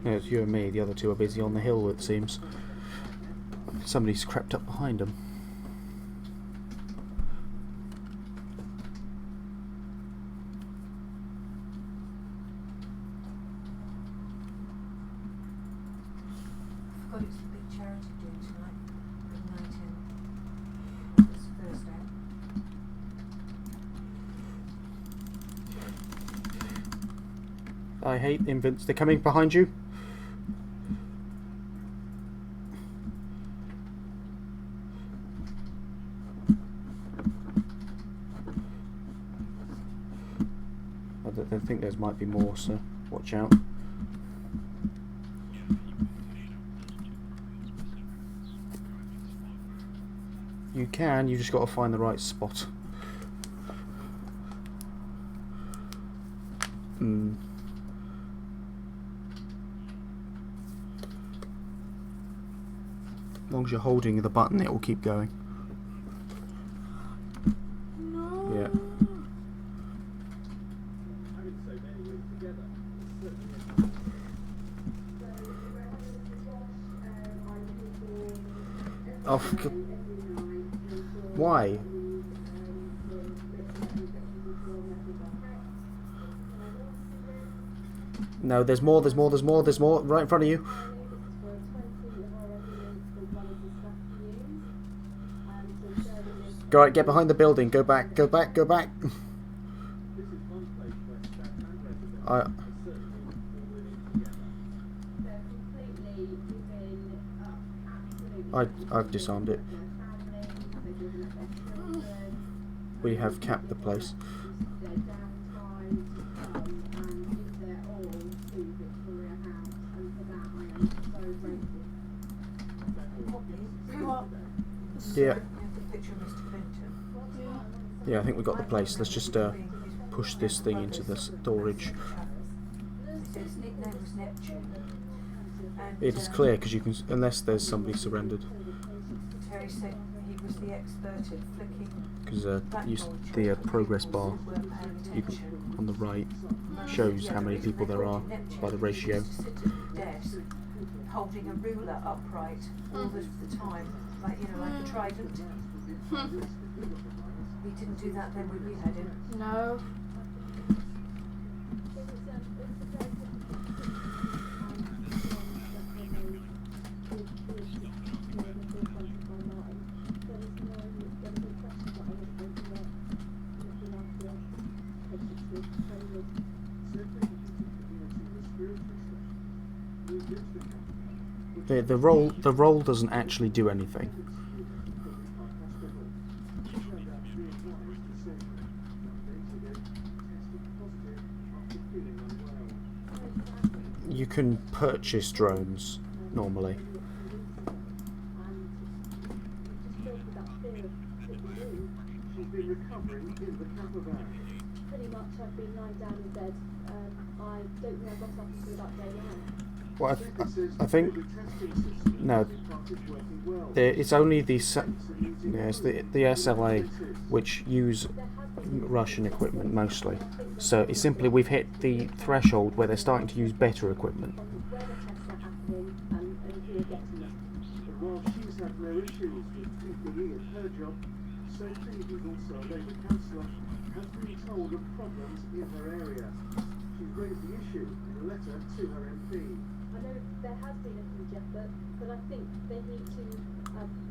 Yeah, it's you and me. The other two are busy on the hill, it seems. Somebody's crept up behind them. I forgot it's the big charity doing tonight. Good night in. It's Thursday. I hate invents. They're coming behind you. I think there might be more, so watch out. You can, you just got to find the right spot. As long as you're holding the button, it will keep going. No. Yeah. Oh, why? No, there's more, there's more, there's more, there's more, right in front of you. Go right, get behind the building, go back, go back, go back. I've disarmed it. We have capped the place. Yeah. Yeah, I think we got the place. Let's just push this thing into the storage. His nickname was Neptune. It is clear because you can, unless there's somebody surrendered. Terry said he was the expert at flicking. Because the progress bar you can, on the right shows how many people there are by the ratio. Desk, holding a ruler upright all the time, like like a trident. We didn't do that then when we had him. No. The roll doesn't actually do anything. You can purchase drones normally. Pretty much, I've been lying down in bed. I don't know what happened to that day now. Well, I think no. It's only the SLA which use Russian equipment mostly. So it's simply we've hit the threshold where they're starting to use better equipment. Where the tests are happening and who are getting them. While she's had no issues with PPE at her job, Sophie, who's also a Labour councillor, has been told of problems in her area. She's raised the issue in a letter to her MP. I know there has been a huge effort, but I think they need to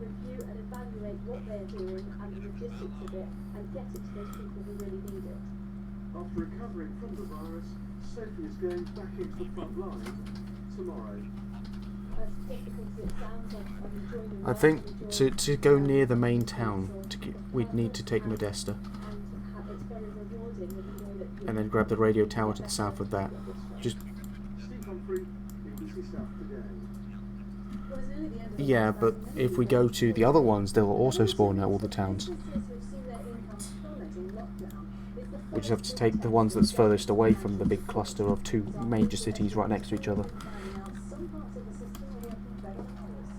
review and evaluate what they're doing and the logistics of it and get it to those people who really need it. After recovering from the virus, Sophie is going back into the front line tomorrow. As difficult as it sounds, I'm enjoying the I work, think I'm enjoying to go near the main town, we'd need to take Modesta and it's very rewarding when you know that you're and then grab the radio tower to the south of that. Just Steve Humphrey, BBC South Today. Well, it's nearly the end of the yeah, month, but isn't it? if we go to the other ones, they'll also spawn out all the towns. Businesses who've seen their income plummet in lockdown. It's the We just have to take the ones that's furthest away from the big cluster of two major cities right next to each other. Some parts of the system are working better than others.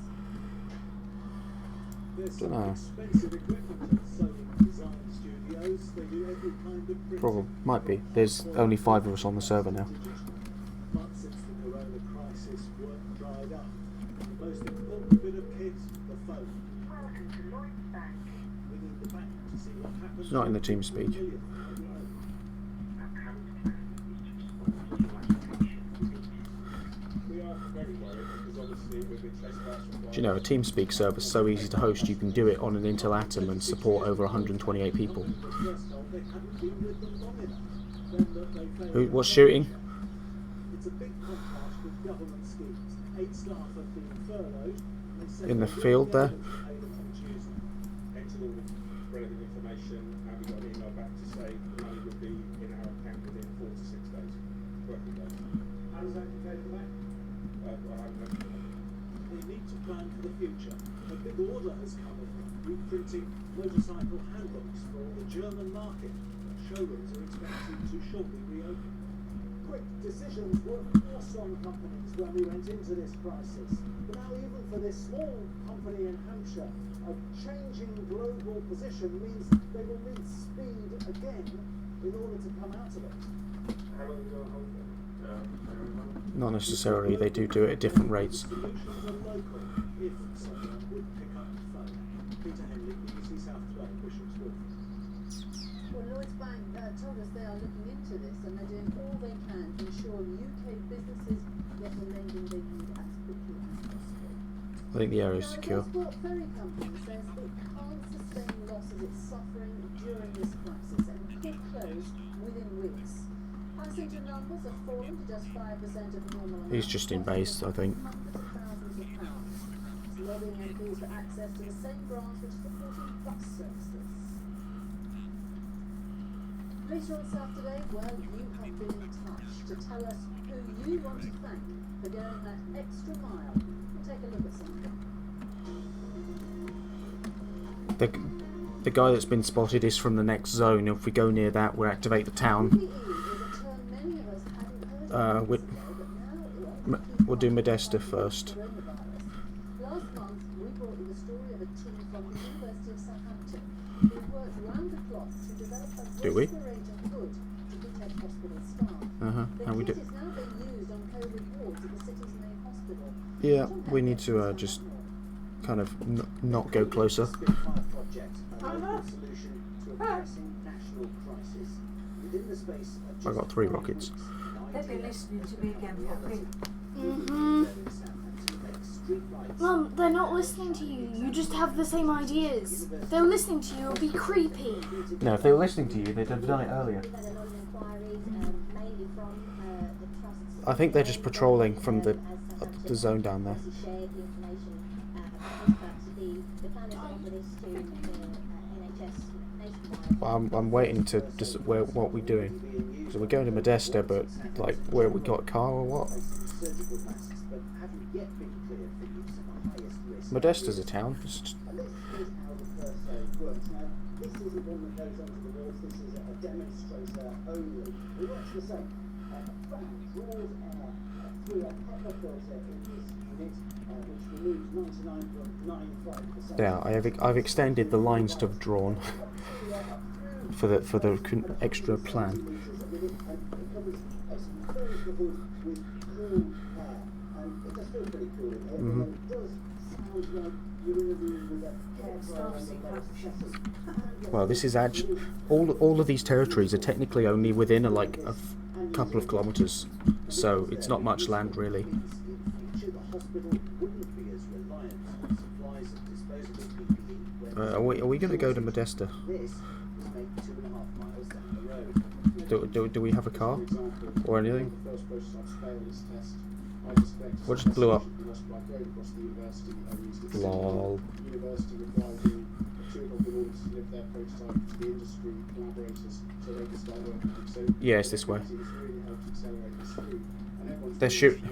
There's some Dunno. expensive equipment at Sony Design Studios. They do every kind of printing. Probably might be. There's only 5 of us on the server now. But since the corona crisis, work dried up. The most important bit of kit, the phone. Welcome to Lloyd's Bank. We need the bank to see what happens. It's not in the TeamSpeak. We are very worried because obviously we've been chased by. Do you know, a TeamSpeak server is so easy to host, you can do it on an Intel Atom and support over 128 people. What's shooting? It's a big contrast with government schemes. 8 staff have been furloughed. In the field there? Entered all the relevant information and we got an email back to say the money would be in our account within 4 to 6 days. Working days. How does that compare to that? They need to plan for the future. A big order has come in, reprinting motorcycle handbooks for the German market. Showrooms are expected to shortly reopen. Quick decisions were forced on companies when we went into this crisis. But now even for this small company in Hampshire, a changing global position means they will need speed again in order to come out of it. How long ago holiday? Not necessarily, they do it at different rates. Solutions are local if someone would pick up the phone. Peter Henley, BBC South 12, Bishop's Wolf. Well, Lloyds Bank told us they are looking into this and they're doing all they can to ensure UK businesses get the lending they need as quickly as possible. I think the area is secure. The Transport Ferry Company says it can't sustain losses it's suffering during this crisis and could close within weeks. Passenger numbers have fallen to just 5% of normal. He's just in base, I think. Hundreds of thousands of pounds. It's lobbying MPs for access to the same branch which is supporting bus services. Later on Saturday, well, you have been in touch to tell us who you want to thank for going that extra mile. We'll take a look at something. The guy that's been spotted is from the next zone. If we go near that, we'll activate the town. PPE is a term many of us hadn't heard of We'll, years ago, but now it we'll do Modesta first. coronavirus. Last month, we brought you the story of a team from the University of Southampton who worked round the clock to develop a Do we? respirator hood to protect hospital staff. How The we kit do? is now being used on COVID wards at the city's main hospital. Yeah, we need to just kind of not go closer. Spitfire project, a local solution to a pressing national crisis. Within the space of I just got 3 5 rockets. weeks, They've been listening to me again, Poppy. Mum, they're not listening to you. You just have the same ideas. If they were listening to you, it would be creepy. No, if they were listening to you, they'd have done it earlier. We've had a lot of inquiries, mainly from the trusts. I think they're just patrolling from the zone down there. Shared the information about this, but the plan is to offer this to the NHS nationwide. Well, I'm waiting to just what we're doing. So we're going to Modesta, but like where we got a car or what? surgical masks, but haven't yet been cleared for use at the highest risk. Modesta's a town. Just And this is how the first aid works. Now, this isn't one that goes onto the walls, this is a demonstrator only. It works the same. A fan draws air through a HEPA filter in this unit, which removes 99.95%. yeah, I've extended the lines to have drawn for the extra plan. Well, this is actually all of these territories are technically only within a couple of kilometres, so it's not much land really. Are we going to go to Modesta? Do we have a car or anything? What just blew up? Lol. Yeah, it's this way. They're shooting.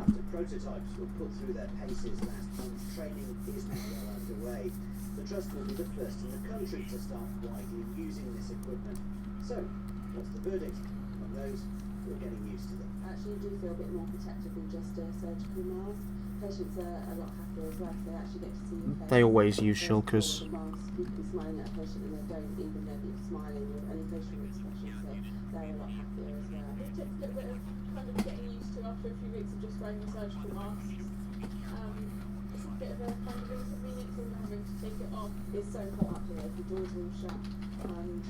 After Prototypes were put through their paces last month. Training is now well underway. The trust will be the first in the country to start widely using this equipment. So, what's the verdict? On those who are getting used to them. Actually, you do feel a bit more protected than just a surgical mask. Patients are a lot happier as well, so they actually get to see your face. They always use shulkers. The mask, you can be smiling at a patient and they don't even know that you're smiling with any facial expression, so they're a lot happier as well. It takes a little bit of kind of getting used to after a few weeks of just wearing the surgical masks. It's a bit of a kind of inconvenience in having to take it off. It's so hot up here, the doors are all shut,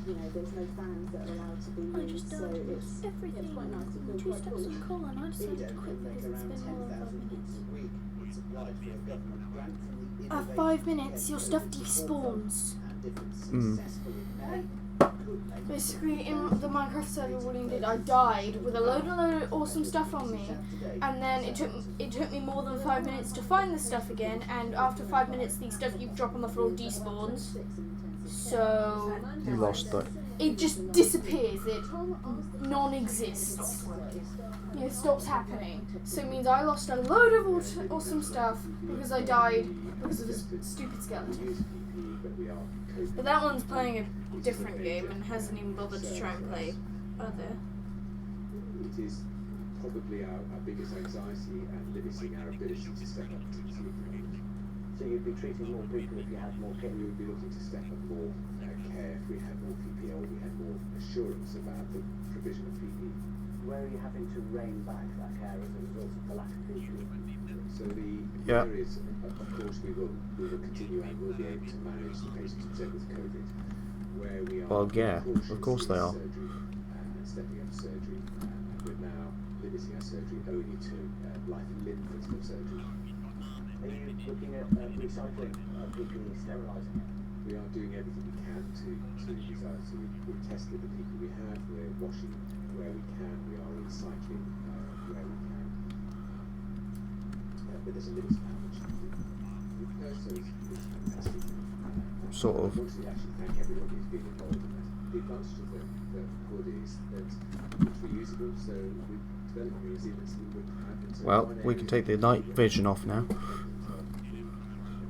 you know, there's no fans that are allowed to be used, so it's quite nice to feel Two quite steps cool. on call, and I decided to quit Make because it's around been more than 5 10,000 minutes. a week. It's applied for a government grant from the At Innovate 5 minutes, your stuff Education despawns. And if it's Mm. successful, it may, could make Basically, in the Minecraft server William did, I died with a load of awesome stuff on me, and then it took me more than 5 minutes to find the stuff again, and after 5 minutes, the stuff you drop on the floor despawns. So You lost that. it just disappears. It non-exists. It stops happening. So it means I lost a load of awesome stuff because I died because of a stupid skeleton. But that one's playing a different game and hasn't even bothered to try and play other. It is probably our biggest anxiety and limiting our ability to step up to the equipment. So you'd be treating more people if you had more We would be looking to step up more care if we had more PPE or we had more assurance about the provision of PPE. Where are you having to rein back that care as a result of the lack of PPE? So the Yeah. areas, of course, we will continue and will be able to manage the patients present with COVID. Where we are, Well, yeah, cautious of course they is are. surgery and stepping up surgery, and we're now limiting our surgery only to life and limb critical surgery. Are you looking at recycling PPE, sterilising it? We are doing everything we can to use our, so we've tested the people we have, we're washing where we can, we are recycling where we can. But there's a limit to how much we can do. So it's fantastic. Sort of. I want to actually thank everybody who's been involved in that. The advantage of the hood is that it's reusable, so with developing resilience we wouldn't have it. So Well, one we can area take the night vision off now. the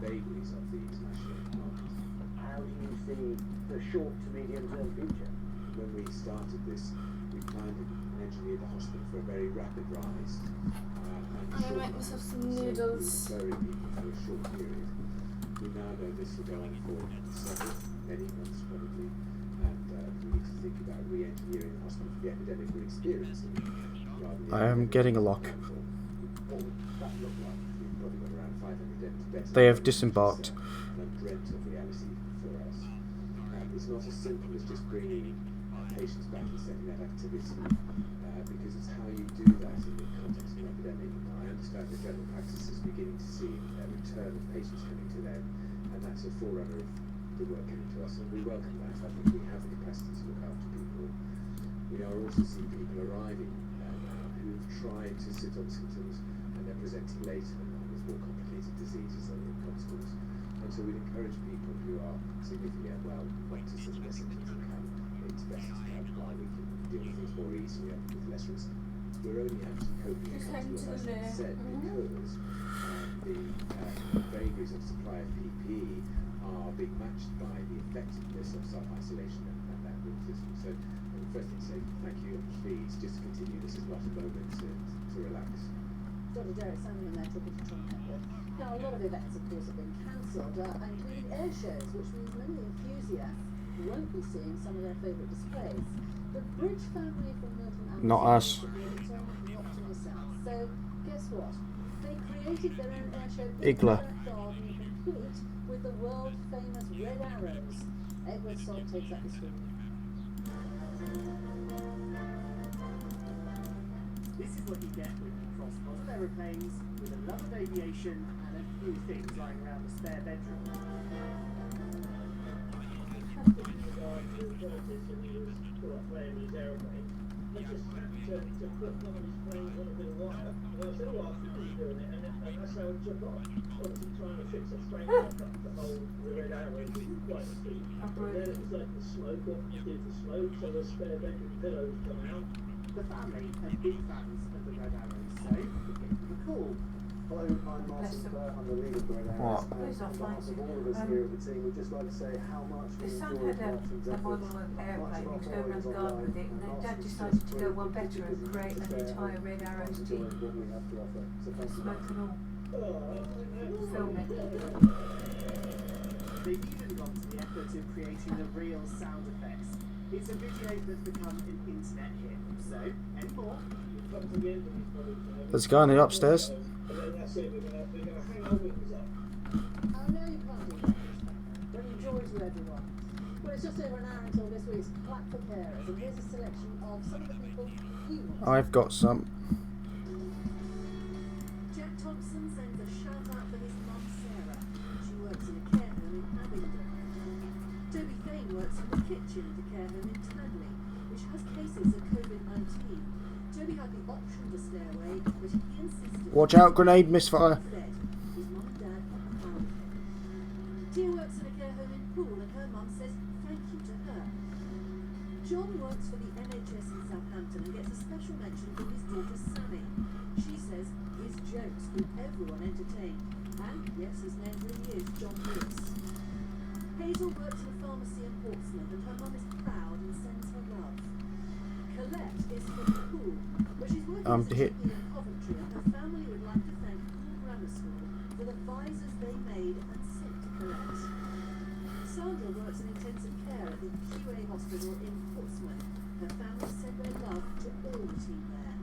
vagaries of the international market. How do you see the short to medium term future? When we started this, we planned and engineered the hospital for a very rapid rise. I'm gonna make myself some noodles. Very people for a short period. We now know this will go on for several, many months probably, and we need to think about re-engineering the hospital for the epidemic we're experiencing. Rather than I am getting a lock. What would that look like? We've probably got around 500 empty beds. They have disembarked. An undreamt of reality for us. It's not as simple as just bringing patients back and setting that activity, because it's how you do that in the context of an epidemic. I understand the general practice is beginning to see a return of patients coming to them, and that's a forerunner of the work coming to us, and we welcome that. I think we have the capacity to look after people. We are also seeing people arriving now who've tried to sit on symptoms and they're presenting later and with more complicated diseases as a consequence. And so we'd encourage people who are significantly unwell not to sit on their symptoms and come. It's best to come while we can deal with things more easily and with less risk. We're only actually coping Just as heading to I the loo. said because the vagaries of supply of PPE are being matched by the effectiveness of self-isolation and that room system. So first thing to say thank you and please just continue. This is not a moment to relax. Dr. Derek Samuel there talking to Tom Hepworth. Now, a lot of events, of course, have been cancelled, including air shows, which means many enthusiasts won't be seeing some of their favourite displays. The Bridge family from Milton Abbey Not us. will not to miss out. So, guess what? They created their own air show in Igla. their garden, complete with the world famous red arrows. Edward Salt takes up the story. This is what you get when you cross lots of aeroplanes with a love of aviation and a few things lying around the spare bedroom. The family are big fans of the Red Arrows, so if you Paul. Hello, I'm Martin Burr. I'm the leader for Red What? Arrows. Who's On behalf offline? of all of us here at the team, we'd just like to say how much we The son enjoyed had Martin's a efforts. model of airplane. He was going around the garden with it, and then Dad decided to go one better and create an entire Red Arrows team. What we have to offer. So thank you. Smoke and all. Film it. They've even gone to the effort of creating the real sound effects. It's a video that's become an internet hit. So, any more? There's a guy in the upstairs. Oh no, you can't do that. Bring joy to everyone. Well, it's just over an hour until this week's Clap for Carers, and here's a selection of some of the people you want. I've got some. Jack Thompson sends a shout out for his mum Sarah. She works in a care home in Abingdon. Toby Fane works in the kitchen at a care home in Tadley, which has cases of COVID-19. Toby had the option to stay away, but he insisted. Watch out, grenade misfire. Instead, his mum and dad are proud of him. Tia works in a care home in Poole, and her mum says thank you to her. John works for the NHS in Southampton and gets a special mention from his daughter Sammy. She says his jokes keep everyone entertained, and yes, his name really is John Lewis. Hazel works in a pharmacy in Portsmouth, and her mum is proud and sends her love. Colette is from Poole, but she's working as a hit. GP in Coventry, and her family would like to thank Poole Grammar School for the visors they made and sent to Colette. Sandra works in intensive care at the QA hospital in Portsmouth. Her family send their love to all the team there.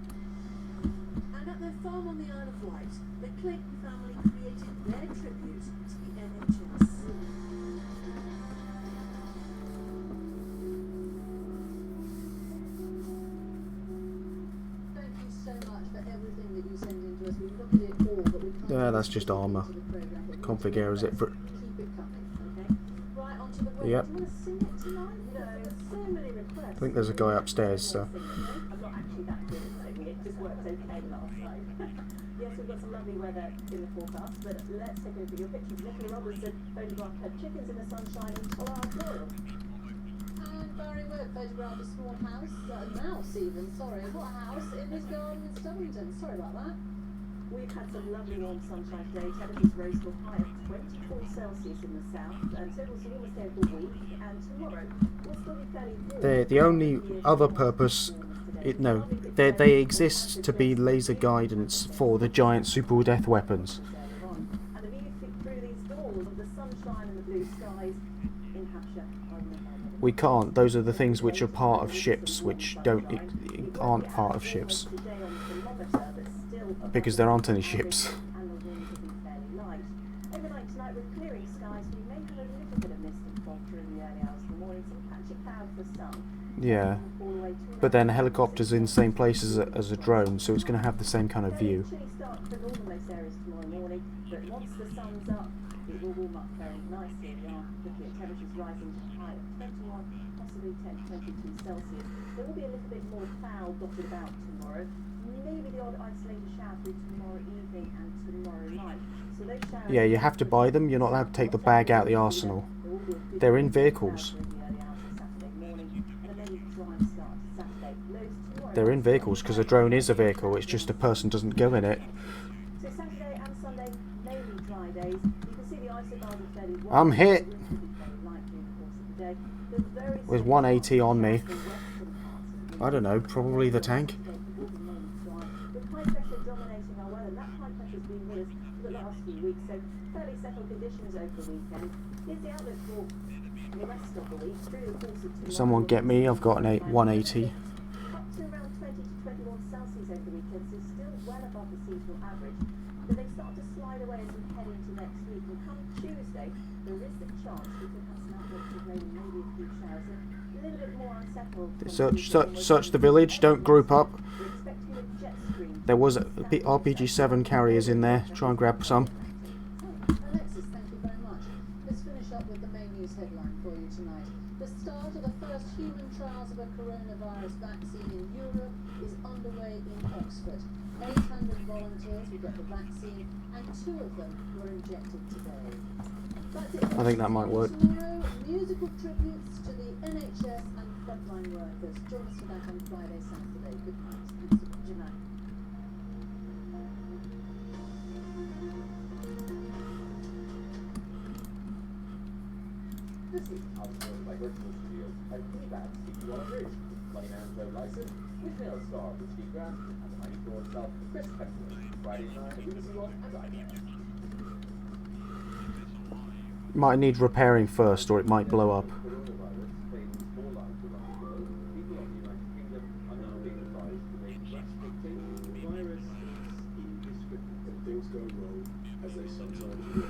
And at their farm on the Isle of Wight, the Clayton family created their tribute to the NHS. Thank you so much for everything that you send in to us. We look at it all, but we can't. Yeah, that's just Arma. Into the programme, but we'll Config do errors our it. best to keep it coming, okay? Right, on to the web. Yep. Do you want to sing it tonight? You know, there's so many requests. I think there's a guy upstairs, so. I'm not actually that good at singing, it just worked okay last time. Yes, we've got some lovely weather in the forecast, but let's take a look at your pictures. Nicola Robertson photographed her chickens in the sunshine in Tolar, Royal. And Barry Webb photographed a small house, a mouse even, sorry. What house? In his garden in Stonington. Sorry about that. We've had some lovely warm sunshine today. Temperatures rose to a high of 24 Celsius in the south, and so we'll see almost there for a week. And tomorrow will still be fairly warm. The only other purpose, they exist to be laser guidance for the giant super death weapons. And the view through these doors of the sunshine and the blue skies in Hampshire. We can't. Those are the things which are part of ships, which aren't part of ships. Because there aren't any ships. And the winds will be fairly light. Overnight tonight with clearing skies, we may have a little bit of mist and fog during the early hours of the morning, some patchy cloud for some. Yeah. But then a helicopter's in the same place as a drone, so it's going to have the same kind of view. Chilly start for northernmost areas tomorrow morning, but once the sun's up, it will warm up very nicely. We are looking at temperatures rising to a high of 21, possibly 10 to 22 Celsius. There will be a little bit more cloud dotted about tomorrow. Maybe the odd isolated shower through tomorrow evening and tomorrow night. So those showers, Yeah, you have to buy them. You're not allowed to take the bag out of the arsenal. They're in vehicles. They're in vehicles because a drone is a vehicle. It's just a person doesn't go in it. So Saturday and Sunday, mainly dry days. You can see the isobars are fairly wide. I'm hit. The wind will be fairly light during the course of the day. There's very With slight 180 on me. western parts of the I don't know, probably the tank. with high pressure dominating our weather. That high pressure's been with us for the last few weeks, so fairly settled conditions over the weekend. Here's the outlook for the rest of the week through the course of tomorrow. Someone get me. I've got an 180. Up to around 20 to 21 Celsius over the weekend, so still well above the seasonal average. But they start to slide away as we head into next week. And come Tuesday, there is the chance we could have some outlooks of rain, maybe a few showers. A little bit more unsettled. Search the village. Don't group up. We're expecting a jet stream. There was RPG-7 carriers in there. Try and grab some. Alexis, thank you very much. Let's finish up with the main news headline for you tonight. The start of the first human trials of a coronavirus vaccine in Europe is underway in Oxford. 800 volunteers will get the vaccine, and 2 of them were injected today. That's it. I think that might work. Tomorrow, musical tributes to the NHS and frontline workers. Join us for that on Friday, Saturday. Good night. Good night. This is outsourced by Virtual Studios and keypad if you want a bridge. Money Man's Road License with Nail Star with Steve Grant and the mighty Thor himself, Chris Hemsworth. Friday night, BBC One and iPlayer. Might need repairing first, or it might blow up. Coronavirus claims more lives around the world. People of the United Kingdom are now being advised to make drastic changes. The virus is indescribable and things go wrong as they sometimes do.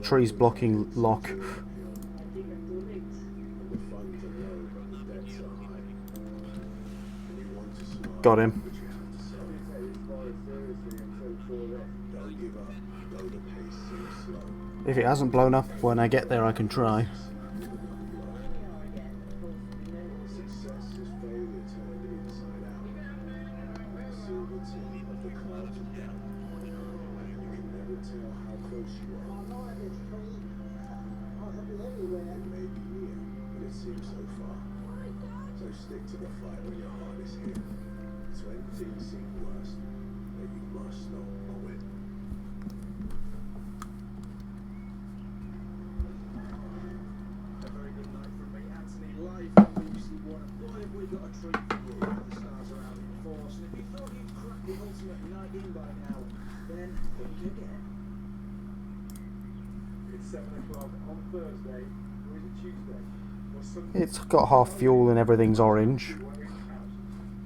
Trees blocking lock. Got him. If it hasn't blown up when I get there, I can try. So stick to the fight when your heart is here. It's when things seem worse that you must not win. A very good night from me, Anthony, live from BBC One. And boy, have we got a treat for you. The stars are out in force. And if you thought you'd cracked the ultimate night in by now, then think again. It's 7 o'clock on Thursday, or is it Tuesday? It's got half fuel and everything's orange.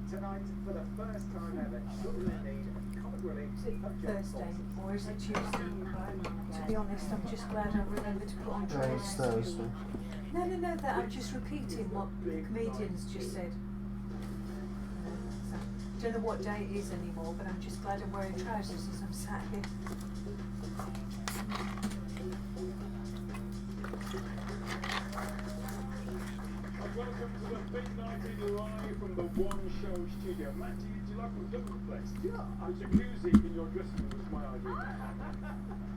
Tonight, for the first time ever, children in need of comic relief. Is it Thursday or is it Tuesday? To be honest, I'm just glad I remembered to put on trousers. Thursday. No, that I'm just repeating what the comedians just said. I don't know what day it is anymore, but I'm just glad I'm wearing trousers as I'm sat here. Welcome to the big night in live from the One Show studio. Matt, do you like what we've done with the place? Yeah. The jacuzzi in your dressing room was my idea.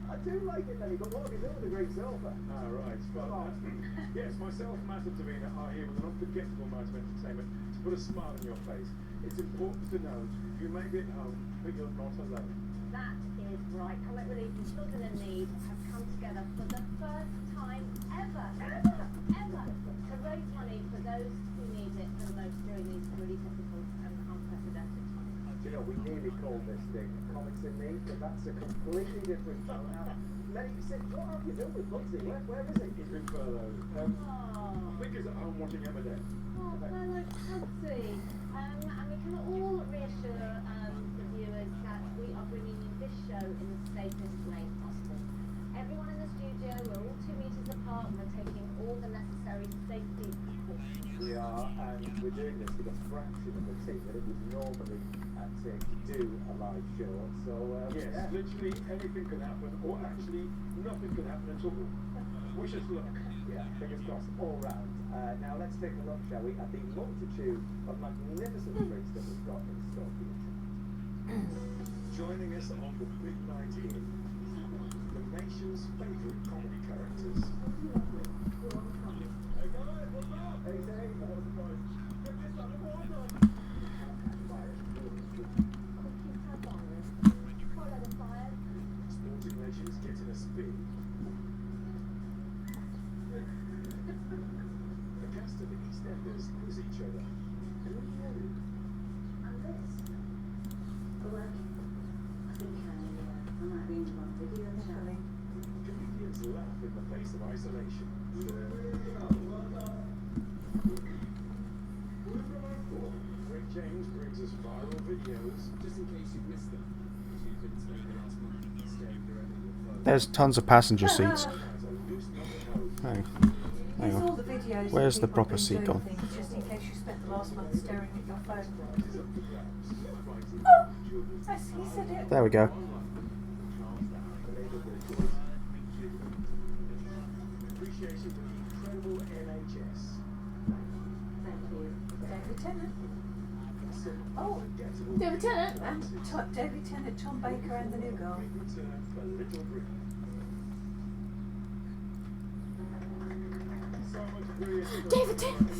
I do like it, Lenny, but what have you done with the great sofa? Ah, right. Well, yes, myself, Matt and Davina are here with an unforgettable night of entertainment to put a smile on your face. It's important to note you may be at home, but you're not alone. That is right. Comic Relief and Children in Need have come together for the first time ever to raise money for those who need it the most during these really difficult and unprecedented times. You know, we nearly called this thing Comics in Need, but that's a completely different show now. Lenny, what have you done with Bugsy? Where is he? He's been furloughed. I think he's at home watching Emmerdale. Oh, fellow Pugsy. And we can all reassure the viewers that we are bringing you this show in the safest way possible. Everyone in the studio, we're all 2 meters apart and we're taking all the necessary safety precautions. We are, and we're doing this with a fraction of the team that it would normally take to do a live show. So, Yes, literally anything could happen, or actually nothing could happen at all. Wish us luck. Yeah, fingers crossed all round. Now let's take a look, shall we, at the multitude of magnificent treats that we've got in store for you tonight. Joining us on the big night in, the nation's favourite comedy characters. Hey guys, what's up? Hey Dave, what's the price? Get this up, what's up? Sporting legends getting a spin. The cast of the EastEnders quiz each other. Who are you? And this? Well, I think I might be into one video chat. Comedians laugh in the face of isolation. Rick James brings us viral videos. Just in case you've missed them, because you couldn't spend the last month staring directly at your phone. There's tons of passenger seats. As a loose nut Hang Here's all on. the videos. Where's the of people proper been seat doing gone? things, just in case you spent the last month staring at your phone. Yes, he said it. There we go. appreciation for the incredible NHS. Thank you. David Tennant. Oh, Unforgettable David Tennant. And David Tennant, Tom Baker, and the new girl. return for Little Britain. So much brilliant. David Tennant.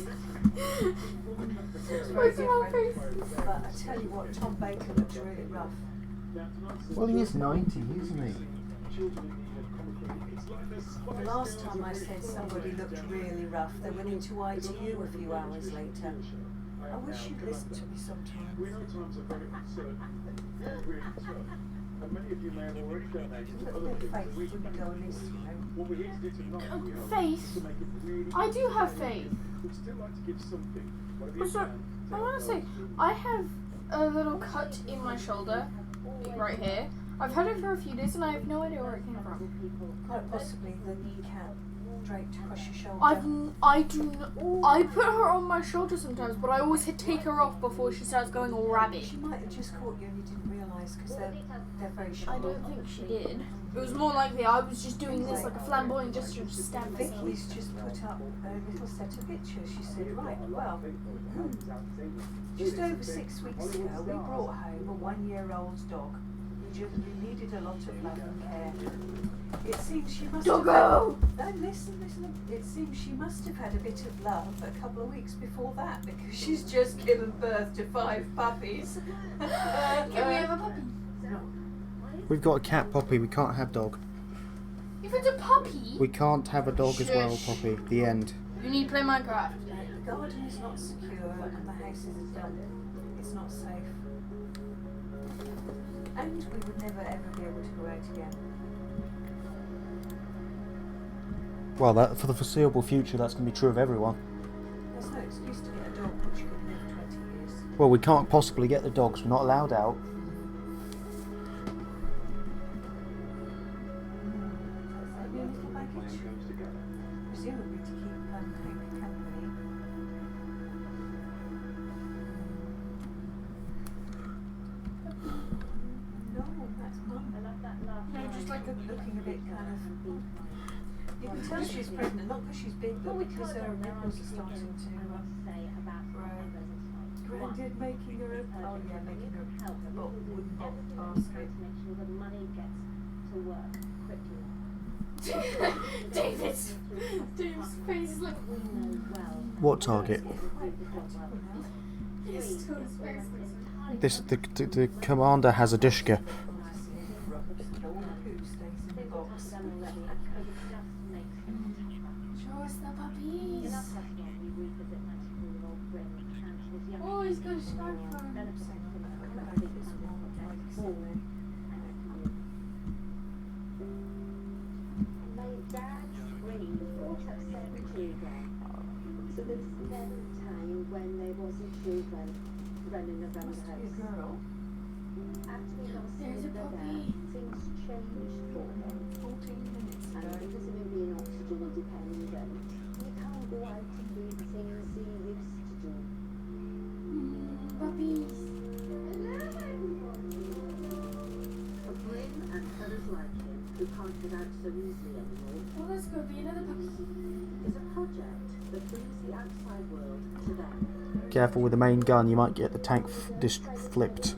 It's very Where's the whole different. face? But I tell you what, Tom Baker looks really rough. Now, tonight's Well, he is 90, isn't he? children in need of concrete. It's like the The last time I said somebody looked really rough, they went into ITU a few hours later. I wish you'd listen to me sometimes. We know times are very uncertain and really tough. And many of you may have already donated to A other little bit things. faith wouldn't go amiss, you know. What we're here to do tonight, we hope, Faith? is to make it really I do have easy for you. faith. We'd still like to give something, whatever you Also, can, I to want help to say, those I have a little cut in my shoulder, right here. I've had it for a few days and I have no idea where it came from. Quite possibly the kneecap draped across your shoulder. I put her on my shoulder sometimes, but I always take her off before she starts going all rabid. She might have just caught you and you didn't realise because they're very I short. don't think she did. It was more likely I was just doing this like a flamboyant gesture to stab myself. Vicky's just put up a little set of pictures. She said, right, well, just over 6 weeks ago we brought home a 1-year-old dog who needed a lot of love and care. It seems she must Doggo! have... No, listen. It seems she must have had a bit of love a couple of weeks before that because she's just given birth to 5 puppies. Can we have a puppy? No. We've got a cat, Poppy. We can't have dog. If it's a puppy, We can't have a dog as well, Shush. Poppy. The end. you need to play Minecraft. The garden is not secure and the house is done. It's not safe. And we would never ever be able to go out again. Well, that for the foreseeable future, that's going to be true of everyone. There's no excuse to get a dog which could live 20 years. Well, we can't possibly get the dogs. We're not allowed out. Maybe a little baggage. Presumably to keep Hank company. No, that's Mum. I love that laugh. No, just like Looking a bit kind of... You can tell she's pregnant, not because she's big, but because her nipples are starting to grow. Granddad making her a... Oh yeah, making her a wooden basket. To make sure the money gets to work quickly. David's face is like. We know well. What target? Yes, his face. This the commander has a Dishka. Show us the puppies. Oh, he's got a smartphone. My dad screamed brought up 7 children. So there's never a time when there wasn't children running around the house. Girl. After we lost There's a my brother, puppy. things changed for him. 14 minutes And ago. because of him being oxygen dependent, he can't go out and do the things he used to do. Puppies. For Bryn and others like him who can't get out so easily anymore, Well, let's go be another puppy. is a project that brings the outside world to them. Careful with the main gun. You might get the tank flipped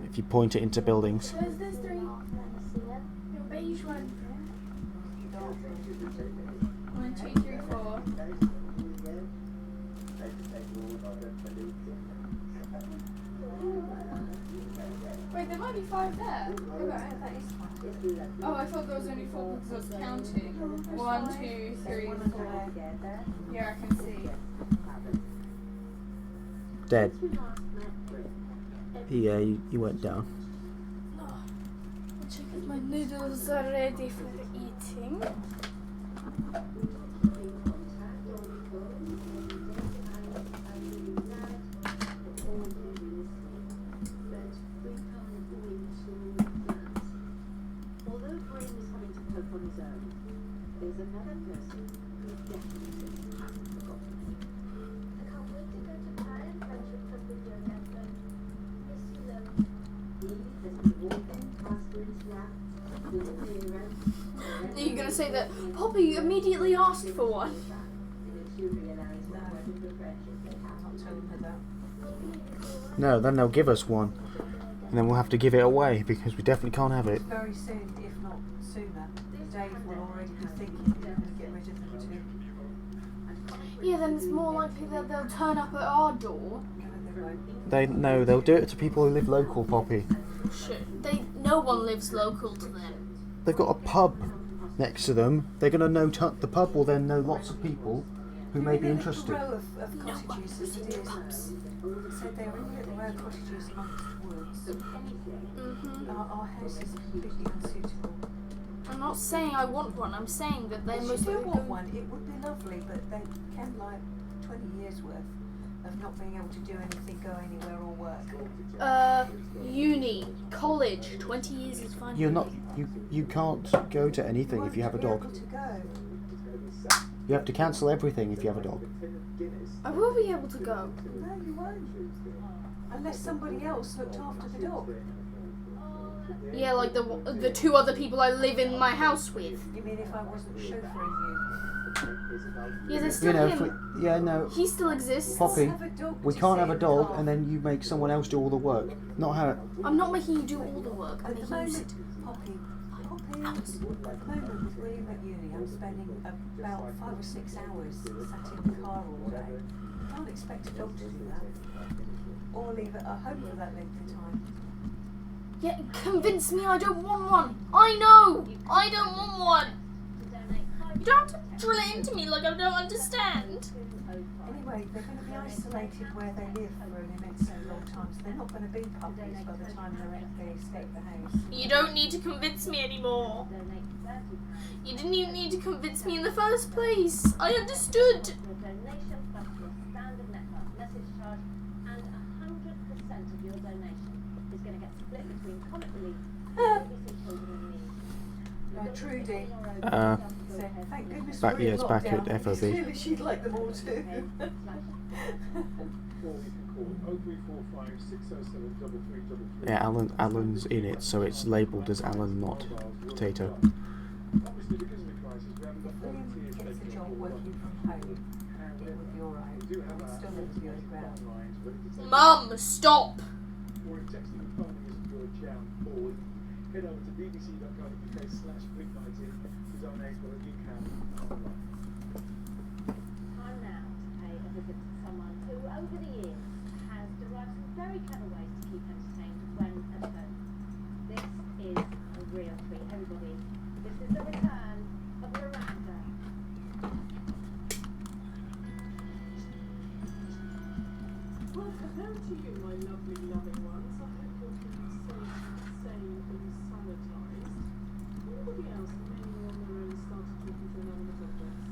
if you point it into buildings. There's this 3. Your beige one. 1, 2, 3, 4. Wait, there might be 5 there. Okay. Oh, I thought there was only 4 because I was counting. 1, 2, 3, 4. Yeah, I can see. Dead. We last met Bryn. Yeah, he went down. Check if my noodles are ready for eating. Although Bryn is having to cope on his own, there's another person who definitely hasn't forgotten him. I can't wait to go to Paris and friendship club with you again, then. Miss you, love. He has been walking past Bryn's lap, looking around. Are you gonna say that Poppy immediately asked for one? Makes you realise what a wonderful friendship they have. I'm not telling her that. No, then they'll give us one, and then we'll have to give it away because we definitely can't have it. Very soon, if not sooner, Dave will already be thinking he's going to get rid of them too. Yeah, then it's more likely that they'll turn up at our door. No, They'll do it to people who live local, Poppy. Shit, no one lives local to them. they've got a pub next to them. They're going to know the pub will then know lots of people who may be interested. Row of cottages as it is. So they're in little row of cottages amongst woods. Our house is completely unsuitable. I'm not saying I want one. I'm saying that they're If most you do likely want one, it would be lovely, but they can like 20 years worth of not being able to do anything, go anywhere or work. Uni, college, 20 years is fine. You're not. You can't go to anything if you have a dog. Able to go. You have to cancel everything if you have a dog. I will be able to go. No, you won't. Unless somebody else looked after the dog. Yeah, like the two other people I live in my house with. You mean if I wasn't chauffeuring you? Yeah, there's still You know, him. no. He still exists. Poppy, Have a dog, we did you can't say, have a in the dog car? and then you make someone else do all the work. Not how. I'm not making you do all the work. I'm At the making you moment, sit. Poppy, at the moment with William at uni, I'm spending about 5 or 6 hours sat in the car all day. You can't expect a dog to do that. Or leave it at home for that length of time. Yeah, convince me I don't want one. I know. I don't want one. You don't have to drill it into me like I don't understand. Anyway, they're going to be isolated where they live for an immensely long time, so they're not going to be puppies by the time they escape the house. You don't need to convince me anymore. You didn't even need to convince me in the first place. I understood. Donation plus your standard network message charge, and 100% of your donation is going to get split between Comic Relief and BBC Children in Need. Trudy. So, Thank goodness Back- we're in yeah, it's back lockdown, at because FOB. clearly she'd like them all too. Or you can call 0345 607 3333. Yeah, Alan's in it, so it's labelled as Alan, not Potato. Obviously, because of the crisis, we haven't got If William volunteers gets a taking job on working from home, it would be alright. We do have We'd still live to the underground. lines ready to take Mum, stop. or if texting and phoning isn't your jam, or head over to bbc.co.uk/big19 to donate whatever you can. Time now to pay a visit to someone who, over the years, has derived some very clever ways to keep entertained when at home. This is a real treat, everybody. This is the return of Miranda. Well, hello to you, my lovely, loving ones. I hope you're keeping safe, sane, and sanitised. Anybody else, many on their own, started talking to inanimate objects?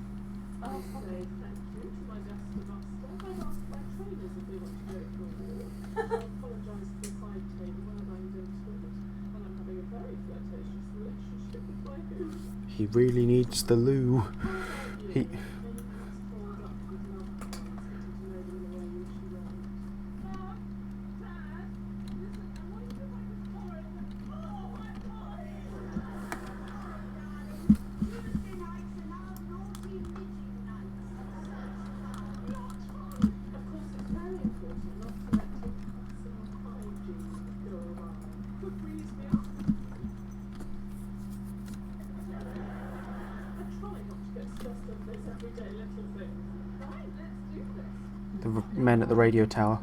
I say thank you to my Dexter Buster. I'd ask my trainers if they want to go for a walk. I apologise to the side table when I banged into it, and I'm having a very flirtatious relationship with my hoof. He really needs the loo. He. The men at the radio tower.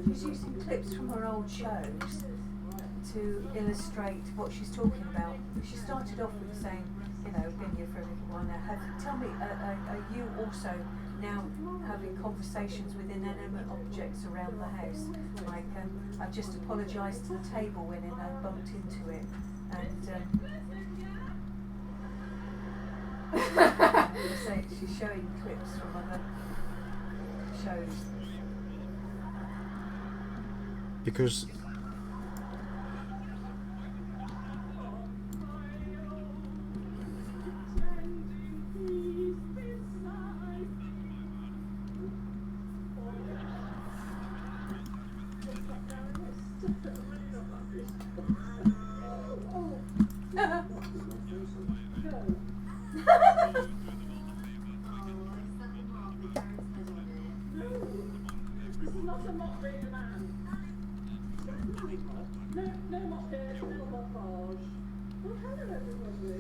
She's using clips from her old shows to illustrate what she's talking about. She started off with saying, you know, been here for a little while now. Tell me, are you also now having conversations with inanimate objects around the house? Like, I've just apologised to the table when I bumped into it, and she's showing clips from other shows. Because No mock here, no montage. Oh, hello everybody.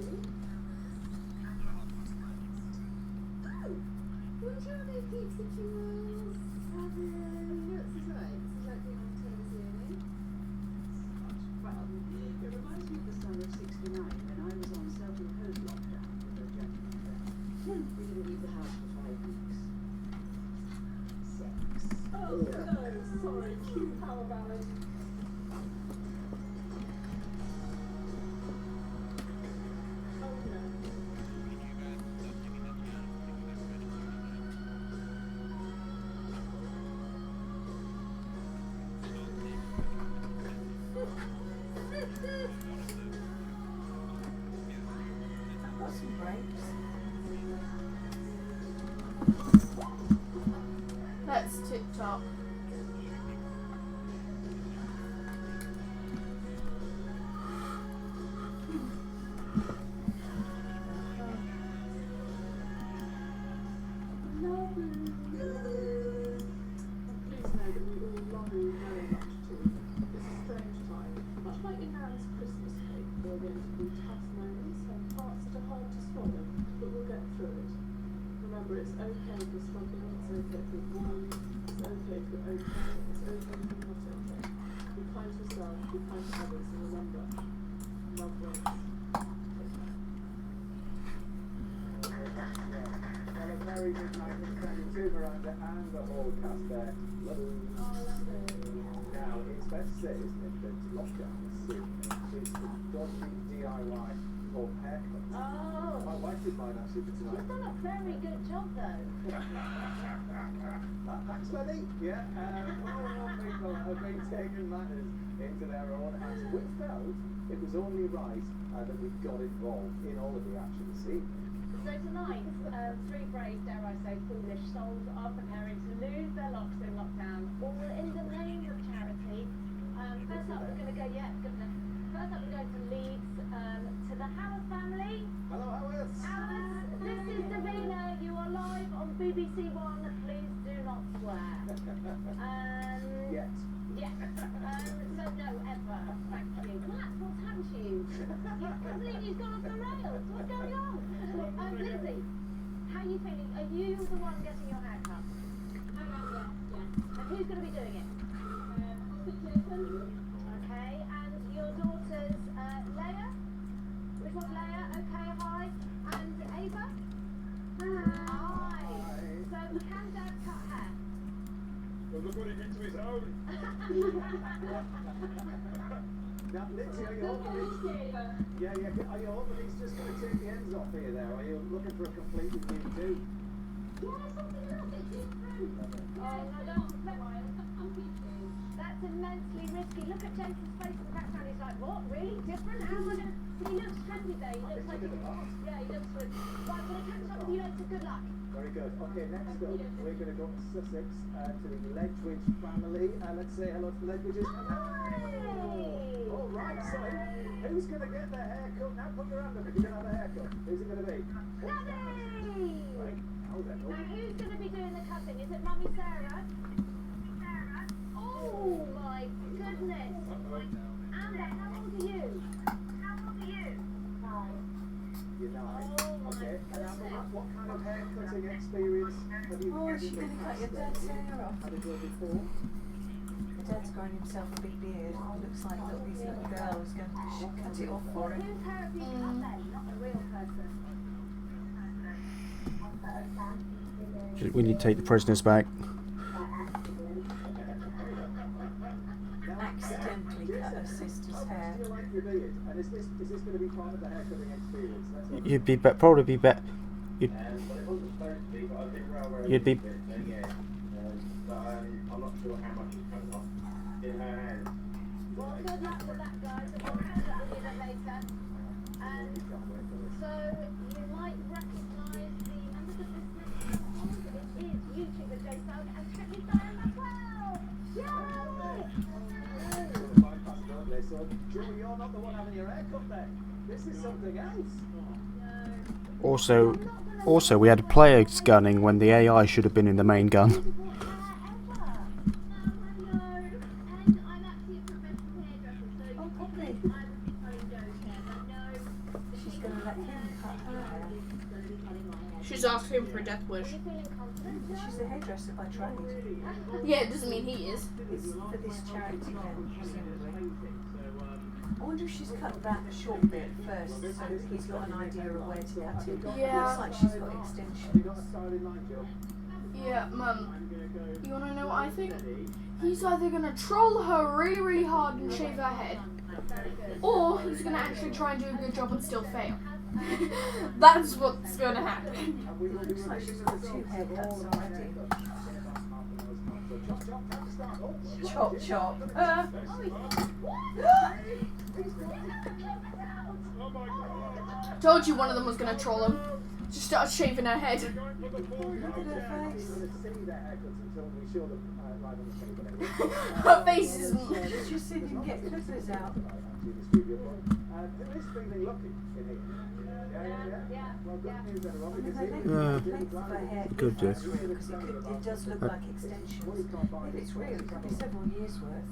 Oh, what are they peeps that you have you know what this is like? This is like being on television, eh? Well, it reminds me of the summer of '69 when I was on self-imposed lockdown with a gentleman there. We didn't leave the house for 5 weeks. Sex. Oh no, sorry, cute power ballad. Oh no. I've got some grapes. Let's TikTok. Please know that we all love you very much too. It's a strange time. Much like in Nan's Christmas cake, there are going to be tough moments and parts that are hard to swallow, but we'll get through it. Remember, it's okay if you're struggling, it's okay if you're worried, it's okay if you're okay, it's okay if you're not okay. Be kind to yourself, be kind to others, and remember, love wins. Take care. Well, a very good night from Daniel to Miranda and the whole cast there. Now, it's fair to say, isn't it, that lockdown has seen increased the dodgy DIY of haircuts. Oh, My wife did mine actually for you've tonight. done a very good job though. Thanks, Lenny. Yeah, more people have been taking matters into their own hands. We felt it was only right that we got involved in all of the action this evening. So tonight, three brave, dare I say, foolish souls are preparing to lose their locks in lockdown, all in the name of charity. First up, we're going to go, first up we're going to Leeds, to the Howard family. Hello, Howard. Howard, this is Davina. You are live on BBC One. Please do not swear. Yes. Yes. So no, ever. Thank you. Matt, what's happened to you? You can't believe you've gone off the rails. What's going on? Lindsay, how are you feeling? Are you the one getting your hair cut? Yeah. And who's going to be doing it? Okay, and your daughters, Leia? Which one's Leia? Okay, hi. And Ava? Hi. So can Dad cut hair? Well, look what he did to his own. Now, Lindsay, are you hoping are you hoping he's just going to take the ends off here there? Are you looking for a completely new do? Oh, no, don't that's immensely risky. Look at Jason's face in the background. He's like, what? Really? Different? How am I going to... He looks trendy there. He looks like... Yeah, he looks good. Right, I'm going to catch up with you later. Good luck. Very good. Okay, next up, we're going to go to Sussex, to the Ledwidge family. Let's say hello to the Ledwidges. Hi! All right, so who's going to get their hair cut? Now put your hand up if you're going to have a haircut. Who's it going to be? Nanny! Right, now then. Now, who's going to be doing the cutting? Is it Mummy Sarah? Oh, my goodness. Amber, how old are you? You're nine. Oh, my Okay, and goodness. what kind of hair cutting experience have you Oh, had she's in the going to cut past your then? dad's hair off. Had a go before? Your dad's growing himself a big beard. It looks like his little girl is going to cut it off for him. Whose hair have you cut then? Not a real person. We need to take the prisoners back. Accidentally cut her sister's hair. Do you like your beard? And is this going to be part of the hair cutting experience? That's what You'd be probably be better. You'd be. But I'm not sure how much it's coming off in her hand. Well, good luck with that, guys. And we'll catch up with you a bit later. And so you might recognise the member of the business. It is YouTube with Jay Sugg and check his diary as well. Yay! So, Joe, you're not the one having your hair cut there. This is something else. Also, we had players gunning when the AI should have been in the main gun. she's going to let him cut her hair. She's asked him for a death wish. She's a hairdresser by trade. Yeah, it doesn't mean he is. It's for this charity event, presumably. I wonder if she's cut that short bit first, so that he's got an idea of where to cut it. Yeah. Looks like she's got extensions. Yeah, Mum. You wanna know what I think? He's either gonna troll her really, really hard and shave her head, or he's gonna actually try and do a good job and still fail. That's what's gonna happen. Looks like she's got 2 haircuts already. Chop, chop. Told you one of them was gonna troll him. Just started shaving her head. Look at her face. Her face is. Did you see him get clippers out? I mean, they length of her hair Good, if it's real, because it does look like extensions. If it's real, it could be several years worth.